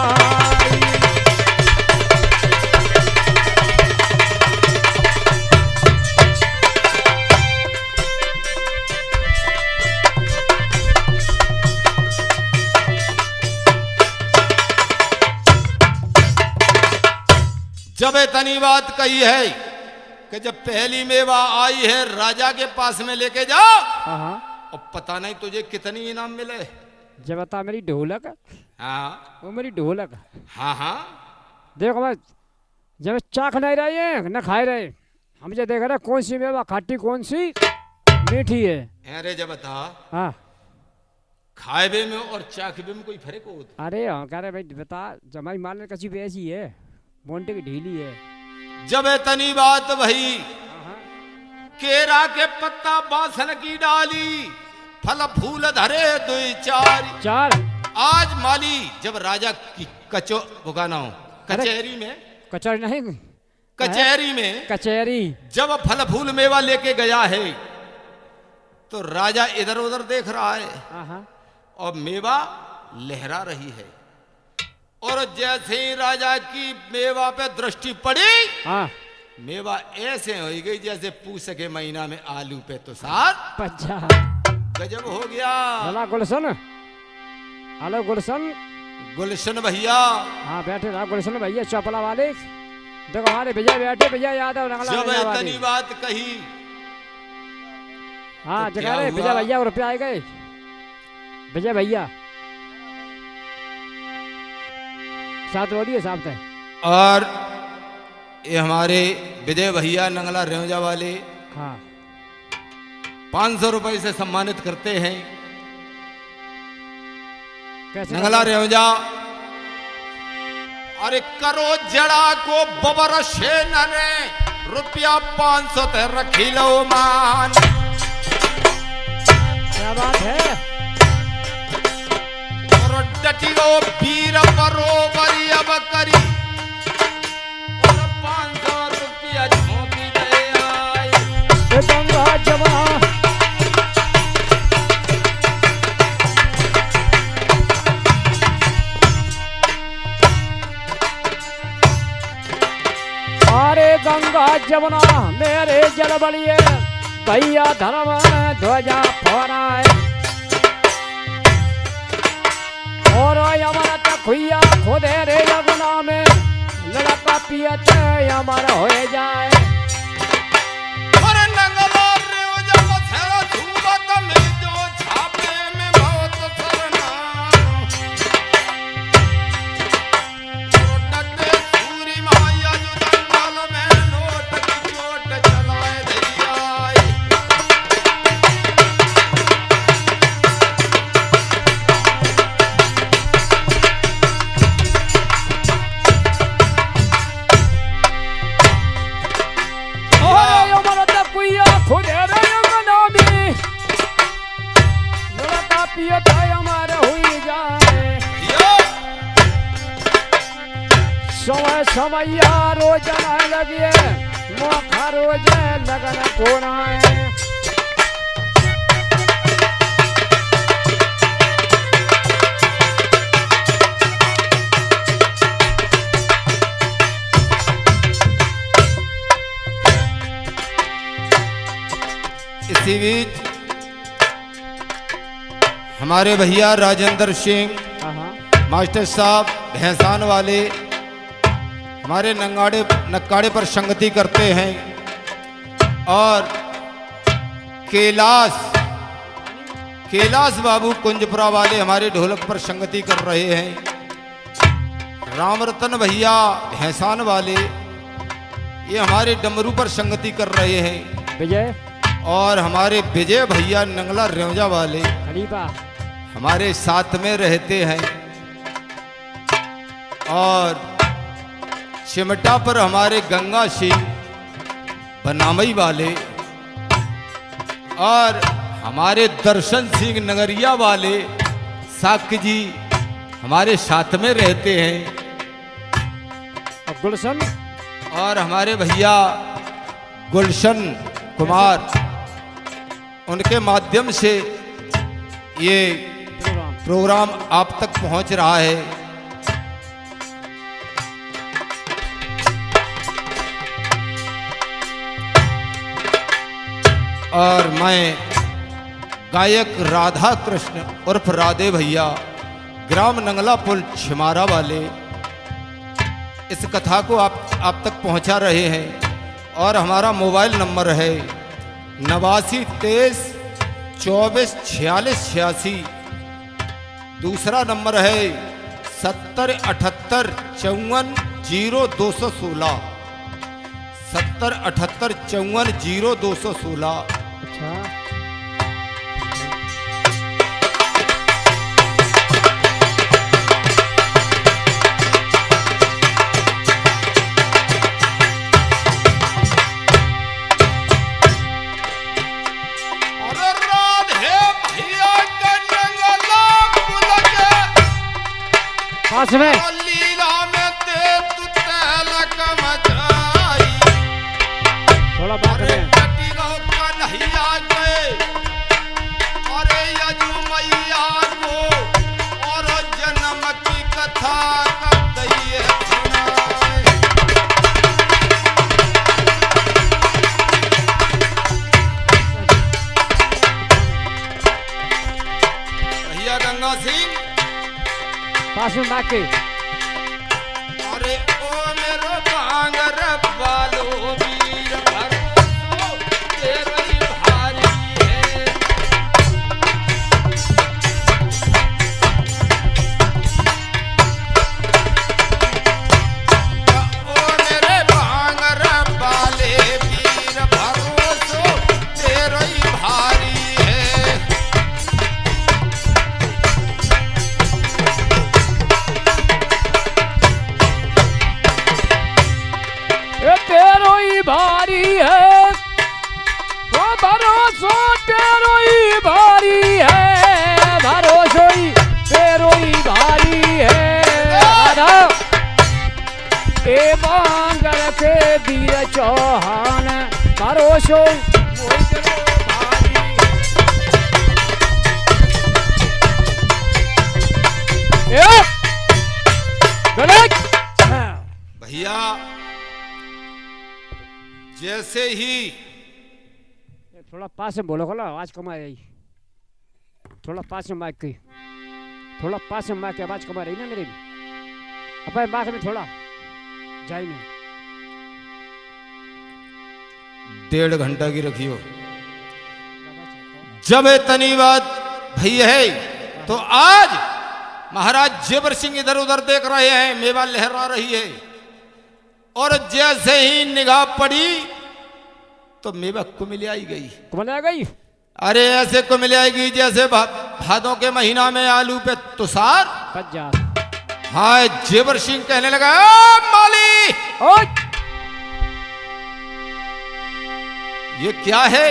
जब इतनी बात कही है कि जब पहली मेवा आई है राजा के पास में लेके जाओ,
हाँ।
और पता नहीं तुझे कितनी इनाम मिले।
जब बता मेरी ढोलक,
हाँ
वो मेरी ढोलक।
हाँ हाँ।
देखो मैं जब चाख नहीं रही है न खाए रहे, हम जो देख रहे कौन सी मेवा खट्टी कौन सी मीठी है।
अरे जब बता,
हाँ।
खाएबे में और चाखबे में कोई फर्क होता?
अरे हाँ कह रहे भाई बता, जमाई माल कची भी ऐसी है, मोन्टे की ढीली है।
जब इतनी बात भई, केरा के पत्ता बासन की डाली, फल फूल धरे दुई चार। आज माली जब राजा की कचो भुगाना हो कचहरी में,
कचौड़ी नहीं,
कचहरी में
कचहरी।
जब फल फूल मेवा लेके गया है तो राजा इधर उधर देख रहा है
हाँ।
और मेवा लहरा रही है। और जैसे ही राजा की मेवा पे दृष्टि पड़ी,
हाँ।
मेवा ऐसे हो गई जैसे पूस के महीना में आलू पे तो सार
पच्चा
गजब हो गया।
हेलो गुलशन, हेलो गुलशन।
गुलशन भैया,
हाँ बैठे रहा गुलशन भैया चौपला वाले। देखो हमारे विजय बैठे, विजय यादव रंगला
जब
रंगला वाले।
इतनी बात कही,
हाँ
तो
जगह
क्या
रहे
हुआ?
विजय भैया को रुपये आए गए। विजय भैया साथ बोलिए साहब थे।
और ये हमारे विजय भैया नंगला रेवजा वाले
हाँ
500 रुपए से सम्मानित करते हैं।
कैसे
नंगला रेवजा, अरे करो जड़ा को बबर से नरे, रुपया 500 ते रखी लो मान।
क्या बात है?
और डटियो वीर बरोबरी अब करी, और 500 रुपया झोंकी दे आई।
ये गंगा जमुना अरे गंगा जमुना मेरे जल बलिए, भैया धर्म ध्वजा फहराए। और अमर खुइया खुदे रे यमुना में, लड़का पियत अमर हो जाए।
और नंगला रेवजा बसेरा धूबत में जो छापे में बहुत सरना। और डटे सूरी माया जो जंगल में नोट की चोट चलाए धैया।
और अमर खुइया खुदे रे यमुना में, लड़का पियत अमर हो जाए।
यो
समय समैया रोज न लगिए, मोखा रोज लगन कोराए।
इसी बीच हमारे भैया राजेंद्र सिंह मास्टर साहब भैंसान वाले हमारे नक्काड़े पर संगति करते हैं। और कैलाश बाबू कुंजपुरा वाले हमारे ढोलक पर संगति कर रहे हैं। रामरतन भैया भैंसान वाले ये हमारे डमरू पर संगति कर रहे हैं।
विजय
और हमारे विजय भैया नंगला रेवजा वाले
खलीफा
हमारे साथ में रहते हैं। और चिमटा पर हमारे गंगा सिंह बनामई वाले और हमारे दर्शन सिंह नगरिया वाले साक्य जी हमारे साथ में रहते हैं।
और गुलशन
और हमारे भैया गुलशन कुमार, उनके माध्यम से ये प्रोग्राम आप तक पहुंच रहा है। और मैं गायक राधा कृष्ण उर्फ राधे भैया ग्राम नंगला पुल छिमारा वाले इस कथा को आप तक पहुंचा रहे हैं। और हमारा मोबाइल नंबर है 89 23 24 46 86। दूसरा नंबर है 70 78 54 0216 70 78 54 0216।
अच्छा
अरे राधे भैया के नंगला पुल के
पास में
लीला में ते तू तलक मचाई। मेवा सिंह।
पास में मार के
अरे ओ मेरो बांगर बालो वीर भरोसो तेरा ही भारी है। ओ मेरे बांगर बाले वीर भरोसो तेरा ही भारी है।
ये तेरो ही भारी है, वो भरोसो तेरो ही भारी है, भरोसो ही तेरो ही भारी है। राधा ए बांगर के वीर चौहान भरोसो मोहि तेरो भारी। ए गलत
भैया जैसे ही
थोड़ा पास में बोलो खोला, आवाज कम आ रही। थोड़ा पास में माइक की, थोड़ा पास में माइक की आवाज कम आ रही ना मेरी। अपने माइक में थोड़ा जाई नहीं।
1.5 घंटा की रखियो। जब इतनी बात भई है तो आज महाराज जेवर सिंह इधर उधर देख रहे हैं, मेवा लहरा रही है और जैसे ही निगाह पड़ी तो मेवा कुमिल आई गई।
कौन आ गई?
अरे ऐसे कुमिल आएगी जैसे भादों के महीना में आलू पे तुषार।
50
हाँ जेवर सिंह कहने लगा, "ओ माली
ओए
ये क्या है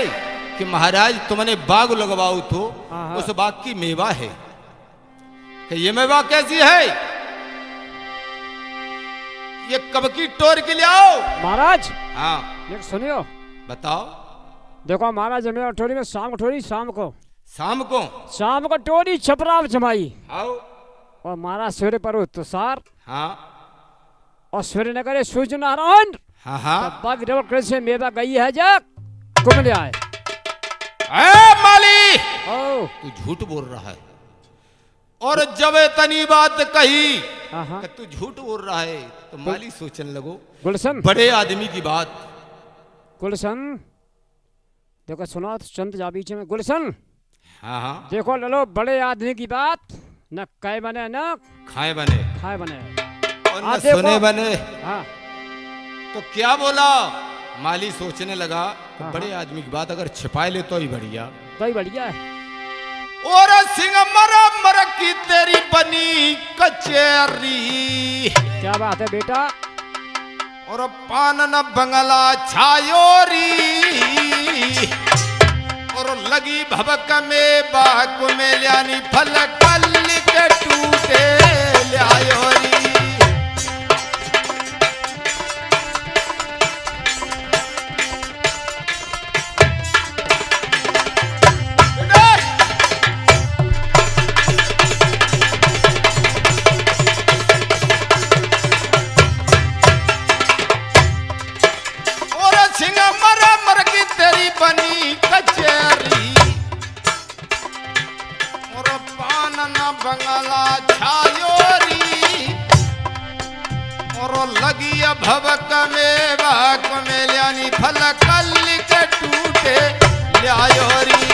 कि महाराज तुमने बाग लगवाओ तो
हाँ।
उस बाग की मेवा है कि ये मेवा कैसी है, ये कब की टोर के लिए आओ।
महाराज
हाँ
एक सुनियो,
बताओ।
देखो महाराज मेरा टोरी में शाम को टोरी, शाम
शाम को
टोरी छपरा में जमाई
आओ।
और महाराज सवेरे पर तुषार
हाँ
और सवेरे न करे सूर्य नारायण
हाँ हाँ।
बाग रेवल से मेवा गई है जा कुमले आए।
ए माली
ओ
तू झूठ बोल रहा है। और जब इतनी बात कही
हाँ
कि तू झूठ बोल रहा है तो माली सोचने लगो
गुलशन,
बड़े आदमी की बात।
गुलशन देखो सुनो तो चंद जा बीच में। गुलशन
हाँ हाँ
देखो ललो, बड़े आदमी की बात न कहे बने न
खाए बने
खाए बने।
और
हाँ,
न
देखो।
सुने बने।
हाँ
तो क्या बोला माली सोचने लगा कि
हाँ,
बड़े आदमी की बात अगर छिपाए ले तो ही बढ़िया।
तो ही बढ़िया है।
और सिंह मर की तेरी बनी कचेरी
क्या बात है बेटा?
और पान न बंगला छायोरी और लगी भबक में बाक में ल्यानी फल कल के टूटे ल्यायोरी। मर की तेरी बनी कचेरी और पान न बंगला छायोरी और लगी भवक में बाक में ल्यानी फल कल के टूटे ल्यायोरी।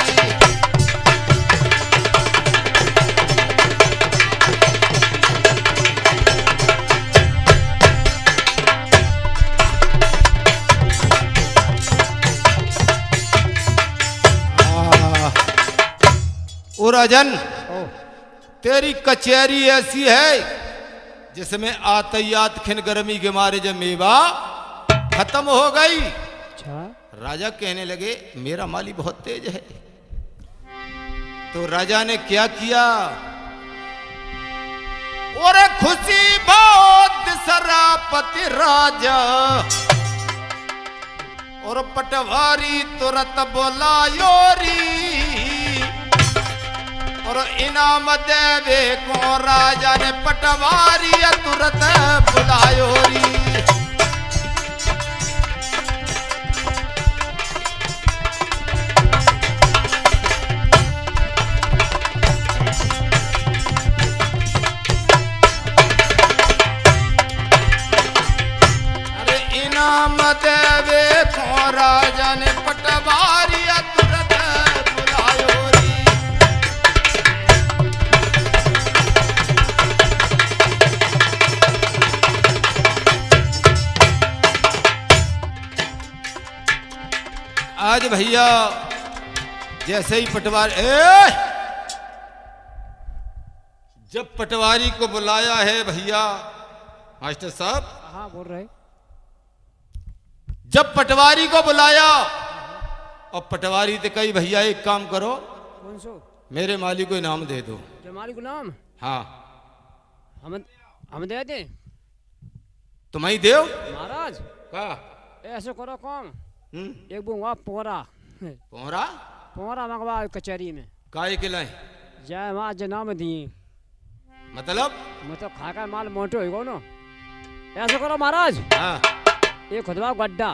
ओ राजन तेरी कचहरी ऐसी है जिसमें आतयात खिन गर्मी के मारे जब मेवा खत्म हो गई।
अच्छा
राजा कहने लगे मेरा माली बहुत तेज है। तो राजा ने क्या किया, और खुशी बहुत सरापति राजा और पटवारी तुरंत बोलायोरी और इनाम देवे को राजा ने पटवारी तुरंत बुलायोरी। आज भैया जैसे ही पटवारी जब पटवारी को बुलाया है भैया मास्टर साहब,
हाँ बोल रहे।
जब पटवारी को बुलाया और पटवारी तो कही भैया एक काम करो,
कौन सो?
मेरे मालिक को इनाम दे दो।
मालिक को नाम?
हाँ
हम दे दे।
तुम ही देव
महाराज
का
ऐसे करो कौन एक बुआ पोरा
पोहरा
पोरा मंगवा कचहरी में
काय के लाए
जय माँ नाम दिए,
मतलब
खाकर माल मोटे हो ना। ऐसे करो महाराज,
हाँ
एक खुदवा गड्ढा,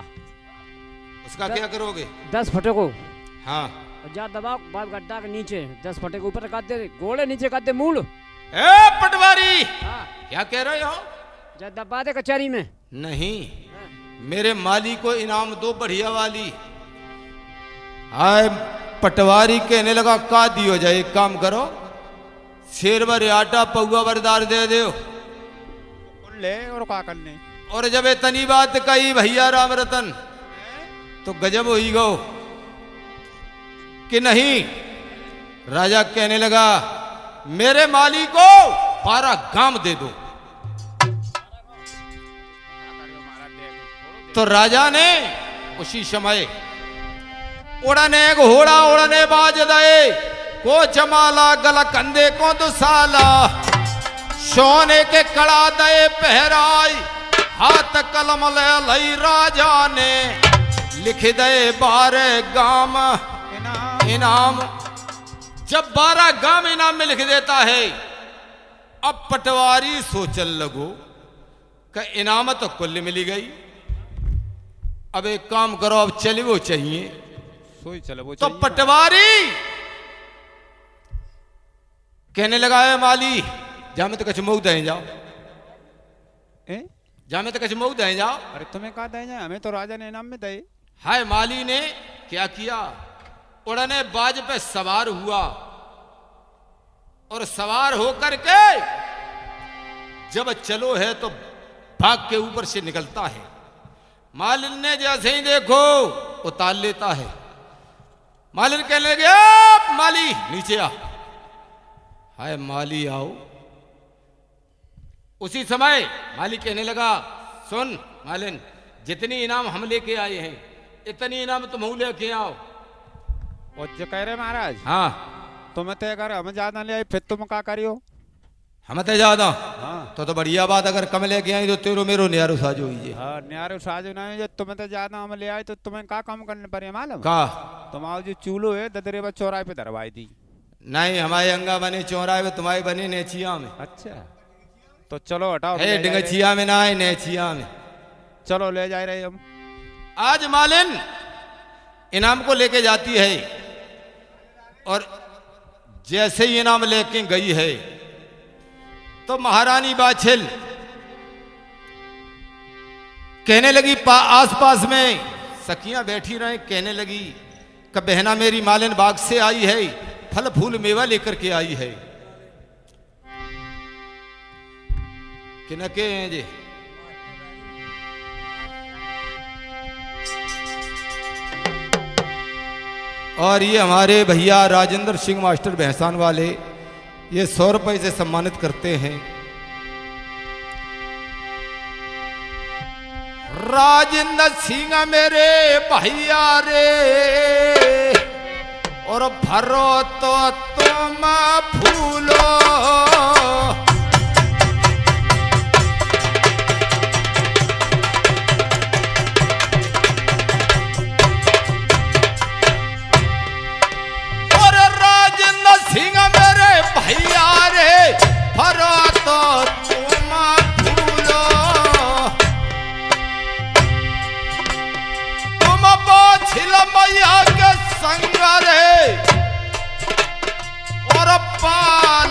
उसका क्या करोगे?
10 फटे को,
हाँ
और जा दबाओ बाप गड्ढा के नीचे 10 फटे के ऊपर कर दे, गोले नीचे कर दे मूल।
ए पटवारी,
हाँ
क्या कह रहे हो?
जा दबा दे कचहरी में।
नहीं, मेरे माली को इनाम दो बढ़िया वाली। हाय पटवारी कहने लगा का दियो जाए, एक काम करो शेर भर आटा पौआ बरदार दे दो
ले और क्या करने।
और जब इतनी बात कही भैया राम रतन तो गजब हो ही गो कि नहीं। राजा कहने लगा मेरे माली को 12 गांव दे दो। तो राजा ने उसी समय उड़ने घोड़ा उड़ने बाज दे को जमाला गला कंधे को दुसाला, सोने के कड़ा दे पहराई हाथ कलम ले लई राजा ने लिख दे 12 गाम इनाम। जब 12 गाम इनाम में लिख देता है, अब पटवारी सोचल लगो कि इनाम तो कुल मिली गई, अब एक काम करो अब चली वो चाहिए।
सोई चलो वो
तो पटवारी कहने लगा है माली जा में तो कछ मऊ दे जाओ, जा में तो कछ मऊ दे जाओ।
अरे तुम्हें कहा दे जाए, हमें तो राजा ने इनाम में दे।
हाय माली ने क्या किया, उड़ने बाज पे सवार हुआ और सवार होकर के जब चलो है तो भाग के ऊपर से निकलता है। मालिन ने जैसे ही देखो उतार लेता है। मालिन कहने लगे माली नीचे आ। हाय माली आओ। उसी समय माली कहने लगा सुन मालिन, जितनी इनाम हम लेके आए हैं इतनी इनाम तुम लेके आओ।
और जो कह रहे महाराज,
हाँ
तुम्हें तो अगर हम ज्यादा ले आए फिर तुम क्या करियो?
हम तो ज्यादा
हाँ
तो बढ़िया बात, अगर कम लेके आई तो तेरो मेरो न्यारो साजो ही
हाँ न्यारो साजो नहीं। जो तुम्हें तो ज्यादा हम ले आए तो तुम्हें क्या काम करने पड़े मालूम?
का
तुम्हारा जो चूल्हो है ददरे पर चौराहे पे धरवाई दी।
नहीं, हमारे अंगा बने चौराहे में, तुम्हारे बने नेचिया में।
अच्छा तो चलो हटाओ,
है डिंगचिया में ना है नेचिया में।
चलो ले जा रहे हम।
आज मालिन इनाम को लेके जाती है और जैसे ही इनाम लेके गई है तो महारानी बाछिल कहने लगी, आसपास में सखियां बैठी रहे, कहने लगी कि बहना मेरी मालिन बाग से आई है, फल फूल मेवा लेकर के आई है। कि न के जी और ये हमारे भैया राजेंद्र सिंह मास्टर भैंसान वाले ये 100 रुपए से सम्मानित करते हैं। राजेंद्र सिंह मेरे भैया रे और भरो तो तुम फूलो, सिंह मेरे भैया रे भरो तो तुम फूलो, तुम बाछिल मैया के संग रे और पाल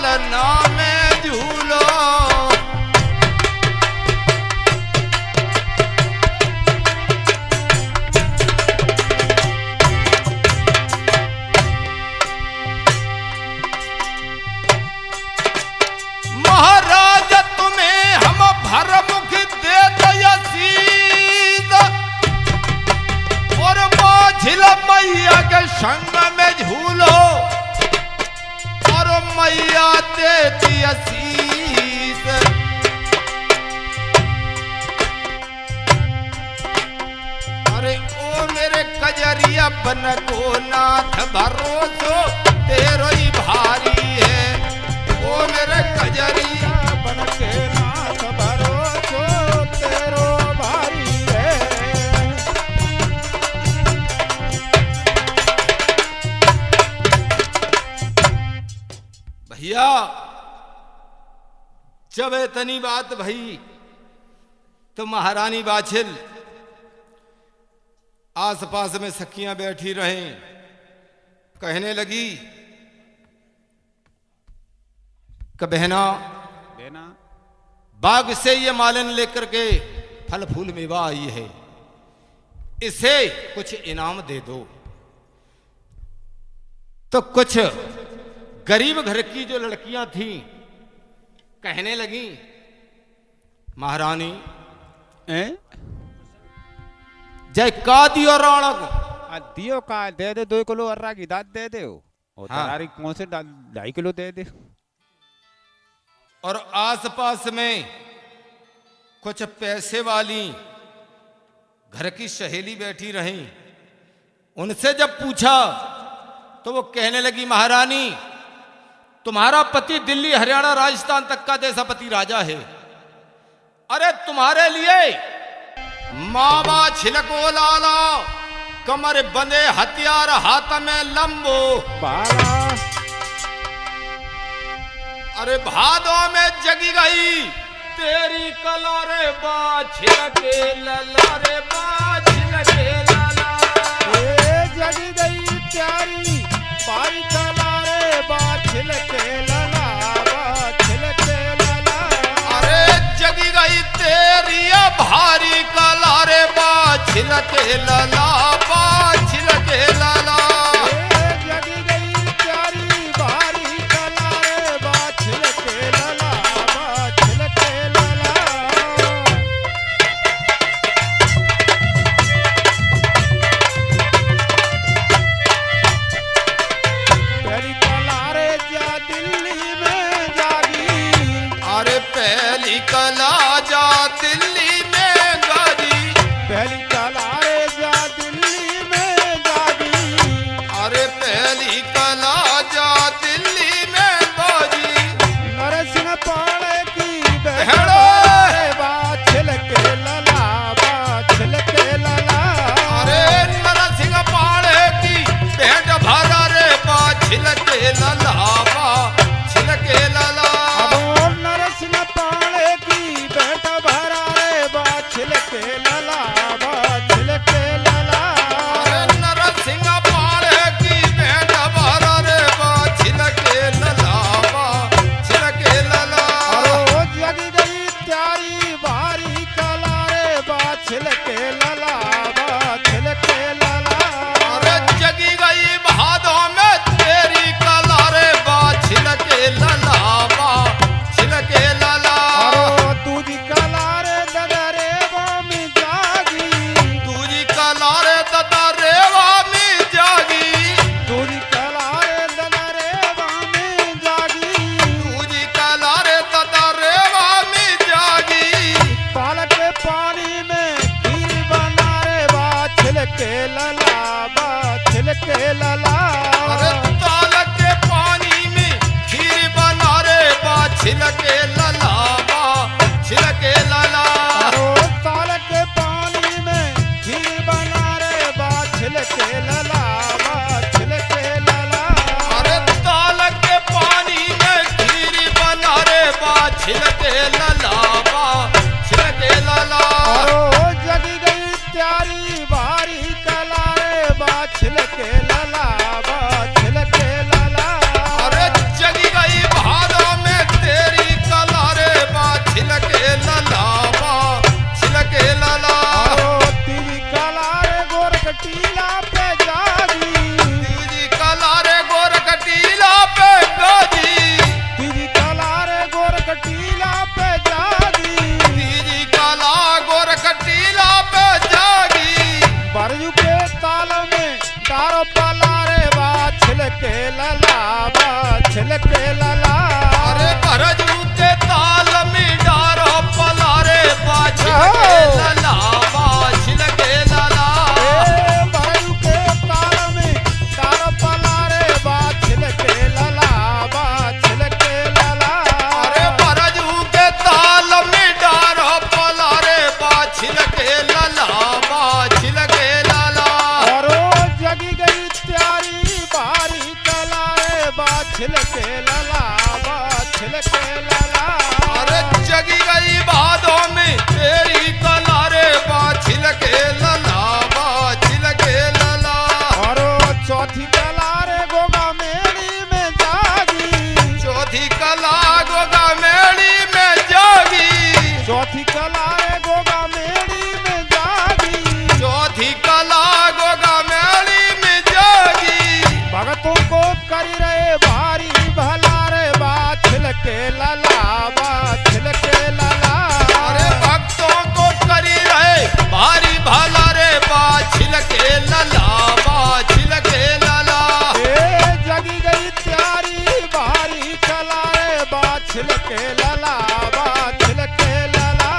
मैया देती असीस। अरे ओ मेरे कजरिया बन को नाथ भरोसो तेरो ही भारी है। ओ मेरे कजरिया
बन के नाथ भरोसो तेरो भारी है।
भैया जब इतनी बात भई तो महारानी बाछिल आसपास में सखियां बैठी रहें, कहने लगी कि बहना
देना
बाग से ये मालन लेकर के फल फूल मेवा आई है, इसे कुछ इनाम दे दो। तो कुछ गरीब घर की जो लड़कियां थीं कहने लगी महारानी जय का दियो राणक
दियो का दे दे 2 किलो अर्रा की दाद दे दे और
हाँ।
तारी कौन से 2.5 किलो दे दे।
और आसपास में कुछ पैसे वाली घर की सहेली बैठी रहीं, उनसे जब पूछा तो वो कहने लगी महारानी तुम्हारा पति दिल्ली हरियाणा राजस्थान तक का देशापति राजा है। अरे तुम्हारे लिए मावा छिलको लाला कमर बंधे हथियार हाथ में लंबो
बाला
अरे भादों में जगी गई तेरी कला रे बाछिलके लला रे बाछिलके लला।
ए जगी गई प्यारी बारी कला रे बाछिल के लला बाछिल के लला।
अरे जगी गई तेरी भारी कला रे बाछिलके लला बाछिलके लला।
ए जगी गई प्यारी बारी कला रे बाछिल के लला बाछिल के लला। पहली कला रे जा दिल्ली में जागी।
अरे पहली कला जा दिल्ली में गाजी।
पहली कला रे जा दिल्ली में जागी।
अरे पहली कला जा दिल्ली में बाजी।
नरसिंह पाड़े की
हेलो।
बाछिल के लला बाछिल के लला।
अरे नरसिंह पाड़े की भेंट भरा रे बाछिलके लला बाछिलके लला।
अब नरसिंह पाड़े की भेंट भरा रे बाछिल के लला बाछिल के लला।
अरे नरसिंह पाड़े की भेंट भरा रे बाछिलके लला बाछिलके लला।
अरो जगी गई प्यारी भारी कला रे बाछिल के लला बाछिल के लला।
अरे जगी गई भादों में तेरी कला रे बाछिलके लला बाछिलके लला।
अरो तुझी कला रे ददरे बामी जागी।
तुझी कला रे ददा रेवा में जागी।
तुझी कला रे ददरे बामी जागी।
तुझी कला रे ददा रेवा में जागी।
पाल के पानी में खीर बना रे बाछिल के लला बाछिल के लला।
अरे ताल के पानी में खीर बना रे बाछिलके लला बाछिलके लला।
अरो ताल के पानी में खीर बना रे बाछिल के लला बाछिल के लला।
अरे ताल के पानी में खीर बना रे बाछिलके लला बाछिलके लला।
अरो जगी गई प्यारी भारी कला रे बाछिल के लला बाछिल के लला।
अरे जगी गई भादों में तेरी कला रे बाछिलके लला बाछिलके लला।
अरो तेरी कला रे गोरखटीला पे जागी।
तुझी कला रे गोरखटीला पे गाजी।
तेरी कला रे गोरखटीला छिलके ललावा छिलके लला।
अरे जगी गई बादों में तेरी कला रे बा छिलके लला बा छिलके लला।
और चौथी कला रे गोगा मेली में जागी।
चौथी कला गोगा मेली में जागी।
चौथी कला रे गोगा मेली में जागी।
चौथी कला गोगा मेली में जागी।
भगतों को करी रहे भारी भला रे बा छिलके लला बा छिलके लला।
अरे भक्तों को करी रहे भारी भला रे बा छिलके लला बा छिलके लला।
ए जगी गई प्यारी भारी कला रे बा छिलके लला बा छिलके लला।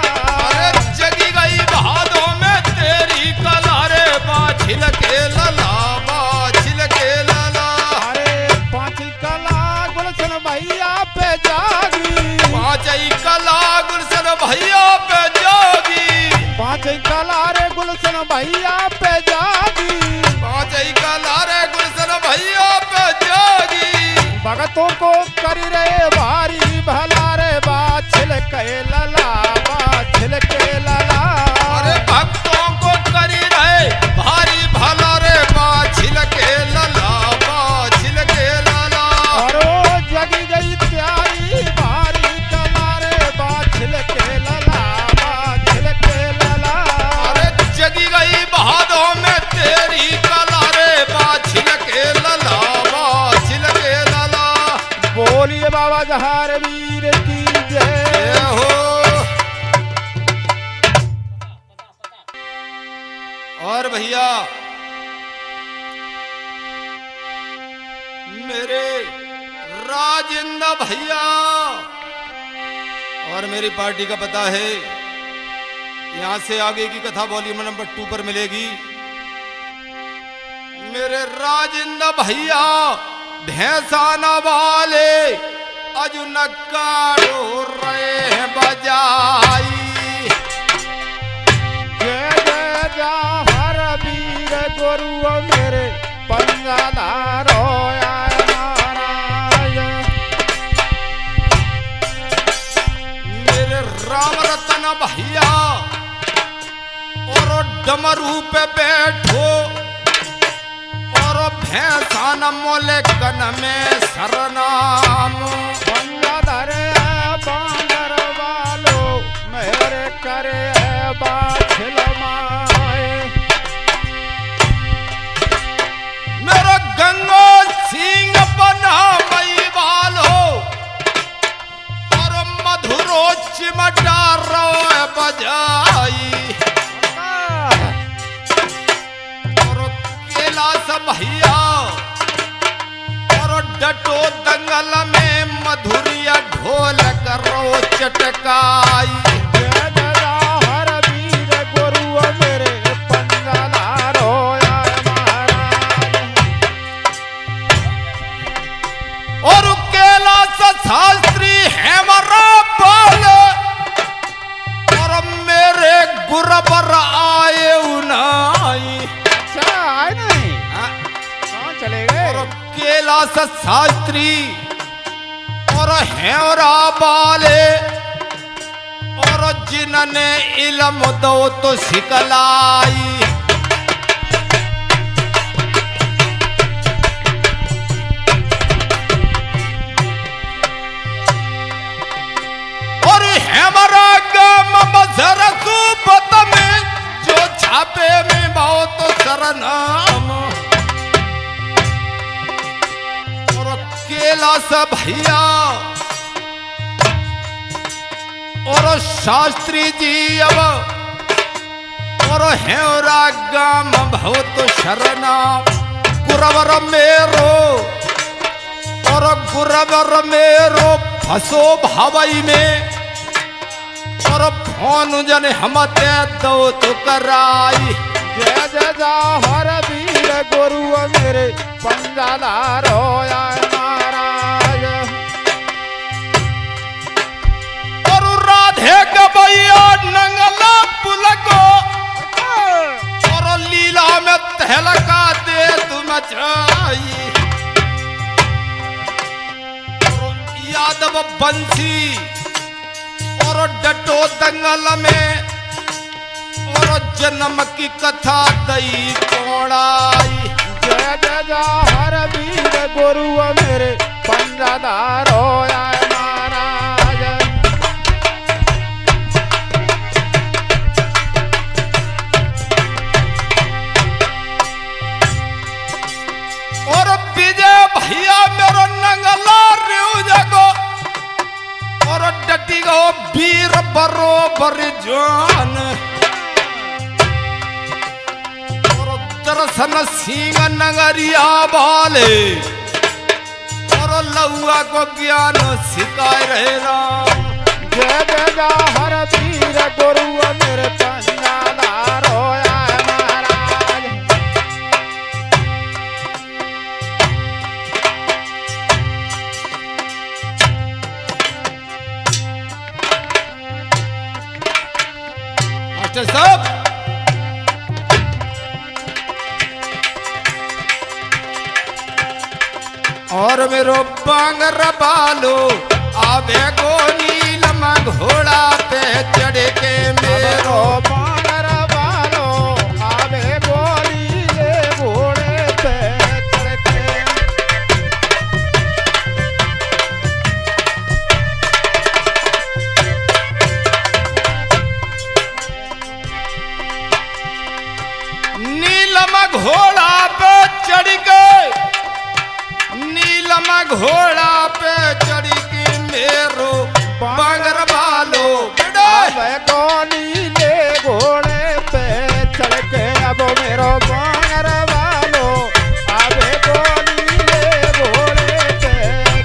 अरे जगी गई बहादों में तेरी कला रे बा छिलके लला बा छिलके लला।
अरे पांच कला गुलशन भैया पे जागी।
पांचई कला गुलशन भैया पे जागी।
पांच कला रे गुलशन भैया पे जागी।
पांचई कला रे गुलशन भैया पे जागी।
भगतों को करी रहे भारी भला रे बा छिलके लला बा छिलके लला।
अरे भक्तों को करी रहे भारी भला रे बा छिलके लला बा छिलके लला।
और जगी गई प्यारी भारी कला रे बा छिलके लला बा छिलके लला।
अरे जगी गई बहादों में तेरी कला रे बा छिलके लला बा छिलके लला।
बोलिए बाबा जहार वीर की जय।
जय हो। और भैया मेरे राजेंद्र भैया और मेरी पार्टी का पता है, यहां से आगे की कथा वॉल्यूम नंबर 2 पर मिलेगी। मेरे राजेंद्र भैया भैंसाना वाले अजु नक्काड़ो रे बजाई।
जय जय जहार वीर गुरु मेरे पंजादारो आय महाराज।
मेरे राम रतन भैया और डमरू पे बैठो और भैंसान मोले कन में सरनाम।
पंजादार बांदर वालो मेरे करे बाछल माए।
मेरा गंगो सिंह बना मई वालो और मधुरो चिमटा रो बजाई। और कैलाश भैया और डटो दंगल में मधुरिया ढोल करो चटकाई।
जय जय वीर गुरु मेरे पंजादारो आय महाराज।
और कैलाश शास्त्री हेमरा बाल और मेरे गुरबर आए उनाई।
अच्छा आए नहीं कहाँ चले गए।
और कैलाश शास्त्री और हेमरा बाले और जिनने इल्म दो तो सिखलाई। और हमारा गाम बजर सूबत में जो छापे में बहुत सरनाम। और कैलाश भैया और शास्त्री जी अब और हेरा गाम बहुत शरणा। गुरवर मेरो और गुरवर मेरो फसो भावई में और फोन जन हमते दो तो कराई।
जय जय जहर वीर गुरु मेरे पंजादारो आय महाराज।
और राधे गबैया नंगला पुलको और लीला में तहलका दे तुम चाई। यादव बंसी और डटो दंगल में और जन्म की कथा दई कोड़ाई।
जय जय जहर वीर गुरु मेरे पंजादार होया महाराज।
और विजय भैया मेरो नंगला रेउ जगो और डटी गो वीर बरोबर जान। दर्शन सिंह नगरिया वाले और लौआ को ज्ञान सिखाए रहे राम।
जय जय जहर वीर गुरु मेरे पंजादार होया महाराज।
मास्टर साहब और मेरो बांगर बालो आवे गो नीलम घोड़ा पे चढ़ के मेरो
बांगर बालो आवे गो नीले घोड़े पे चढ़ के।
नीलम घोड़ा पे चढ़ के नीलम घोड़ा पे चढ़ के मेरो बांगर बालो
आवे गो नीले घोड़े पे चढ़ के। अब मेरो बांगर बालो आवे गो नीले घोड़े पे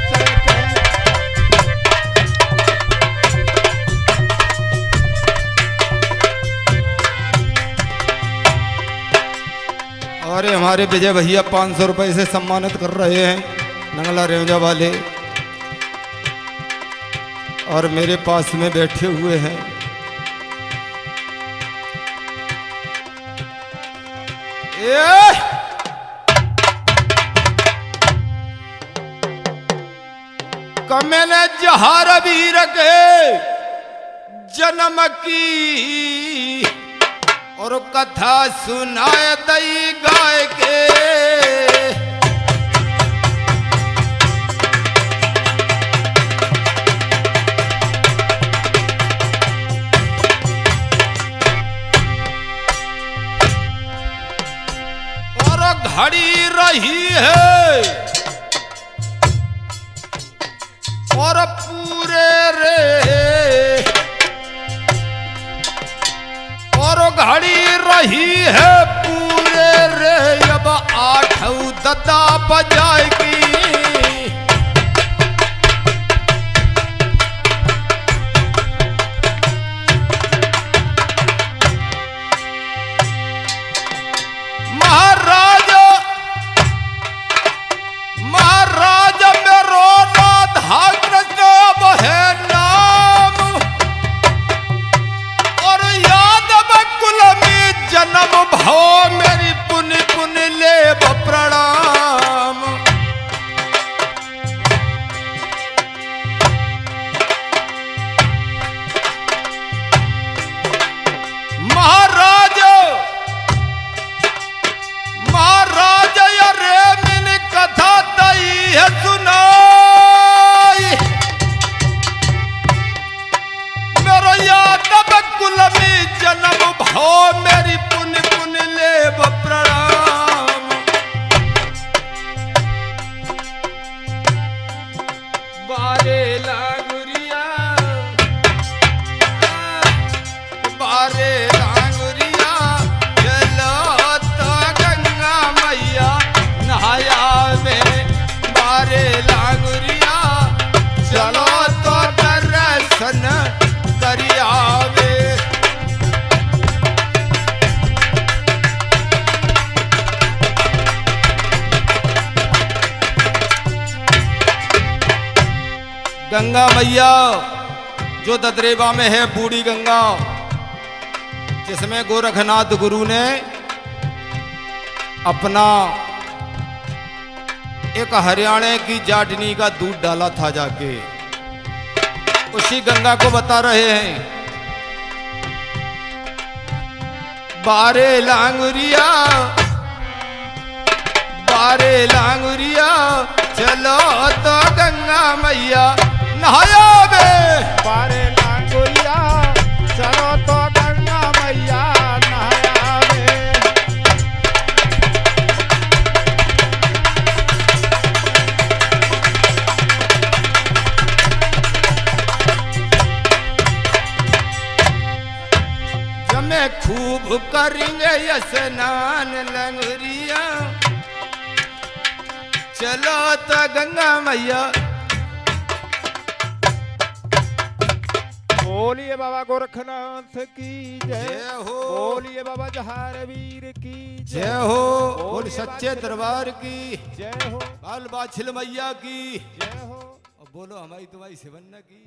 चढ़ के।
और हमारे विजय भैया 500 रुपए से सम्मानित कर रहे हैं नंगला रेवजा वाले और मेरे पास में बैठे हुए हैं। कमेने जहार वीर के जन्म की और कथा सुनाए दई गाय के। और घड़ी रही है और पूरे रे और घड़ी रही है पूरे रे अब 8 ददा बजाएगी। महाराज मेरो राधा कृष्ण है नाम और यादव कुल में जन्म भाव मेरी पुण्य पुण्य ले प्रणाम। महाराज अरे मैंने कथा दई है सुनाई। मेरो यादव कुल में जन्म भाव मेरी पुण्य पुण्य ले प्रणाम। बारे लागुरिया बारे लागुरिया चलो तो गंगा मैया नहाया में। बारे लागुरिया चलो तो दर्शन करियावे। गंगा मैया जो ददरेवा में है बूढ़ी गंगा, जिसमें गोरखनाथ गुरु ने अपना एक हरियाणा की जाटनी का दूध डाला था जाके। उसी गंगा को बता रहे हैं। बारे लांगुरिया चलो तो गंगा मैया नहाया बे।
बारे लांगुरिया चलो तो गंगा मैया नहाया बे।
जमे खूब करेंगे स्नान लंगुरिया चलो तो गंगा मैया।
बोलिए बाबा गोरखनाथ की जय
जय हो।
बोलिए बाबा जहार वीर की
जय हो। बोल
बोलिए
सच्चे
बाबा
दरबार की
जय हो
बाल बाछिल मैया की।
जय हो।
और बोलो हमारी तुम्हारी सिवन्ना की।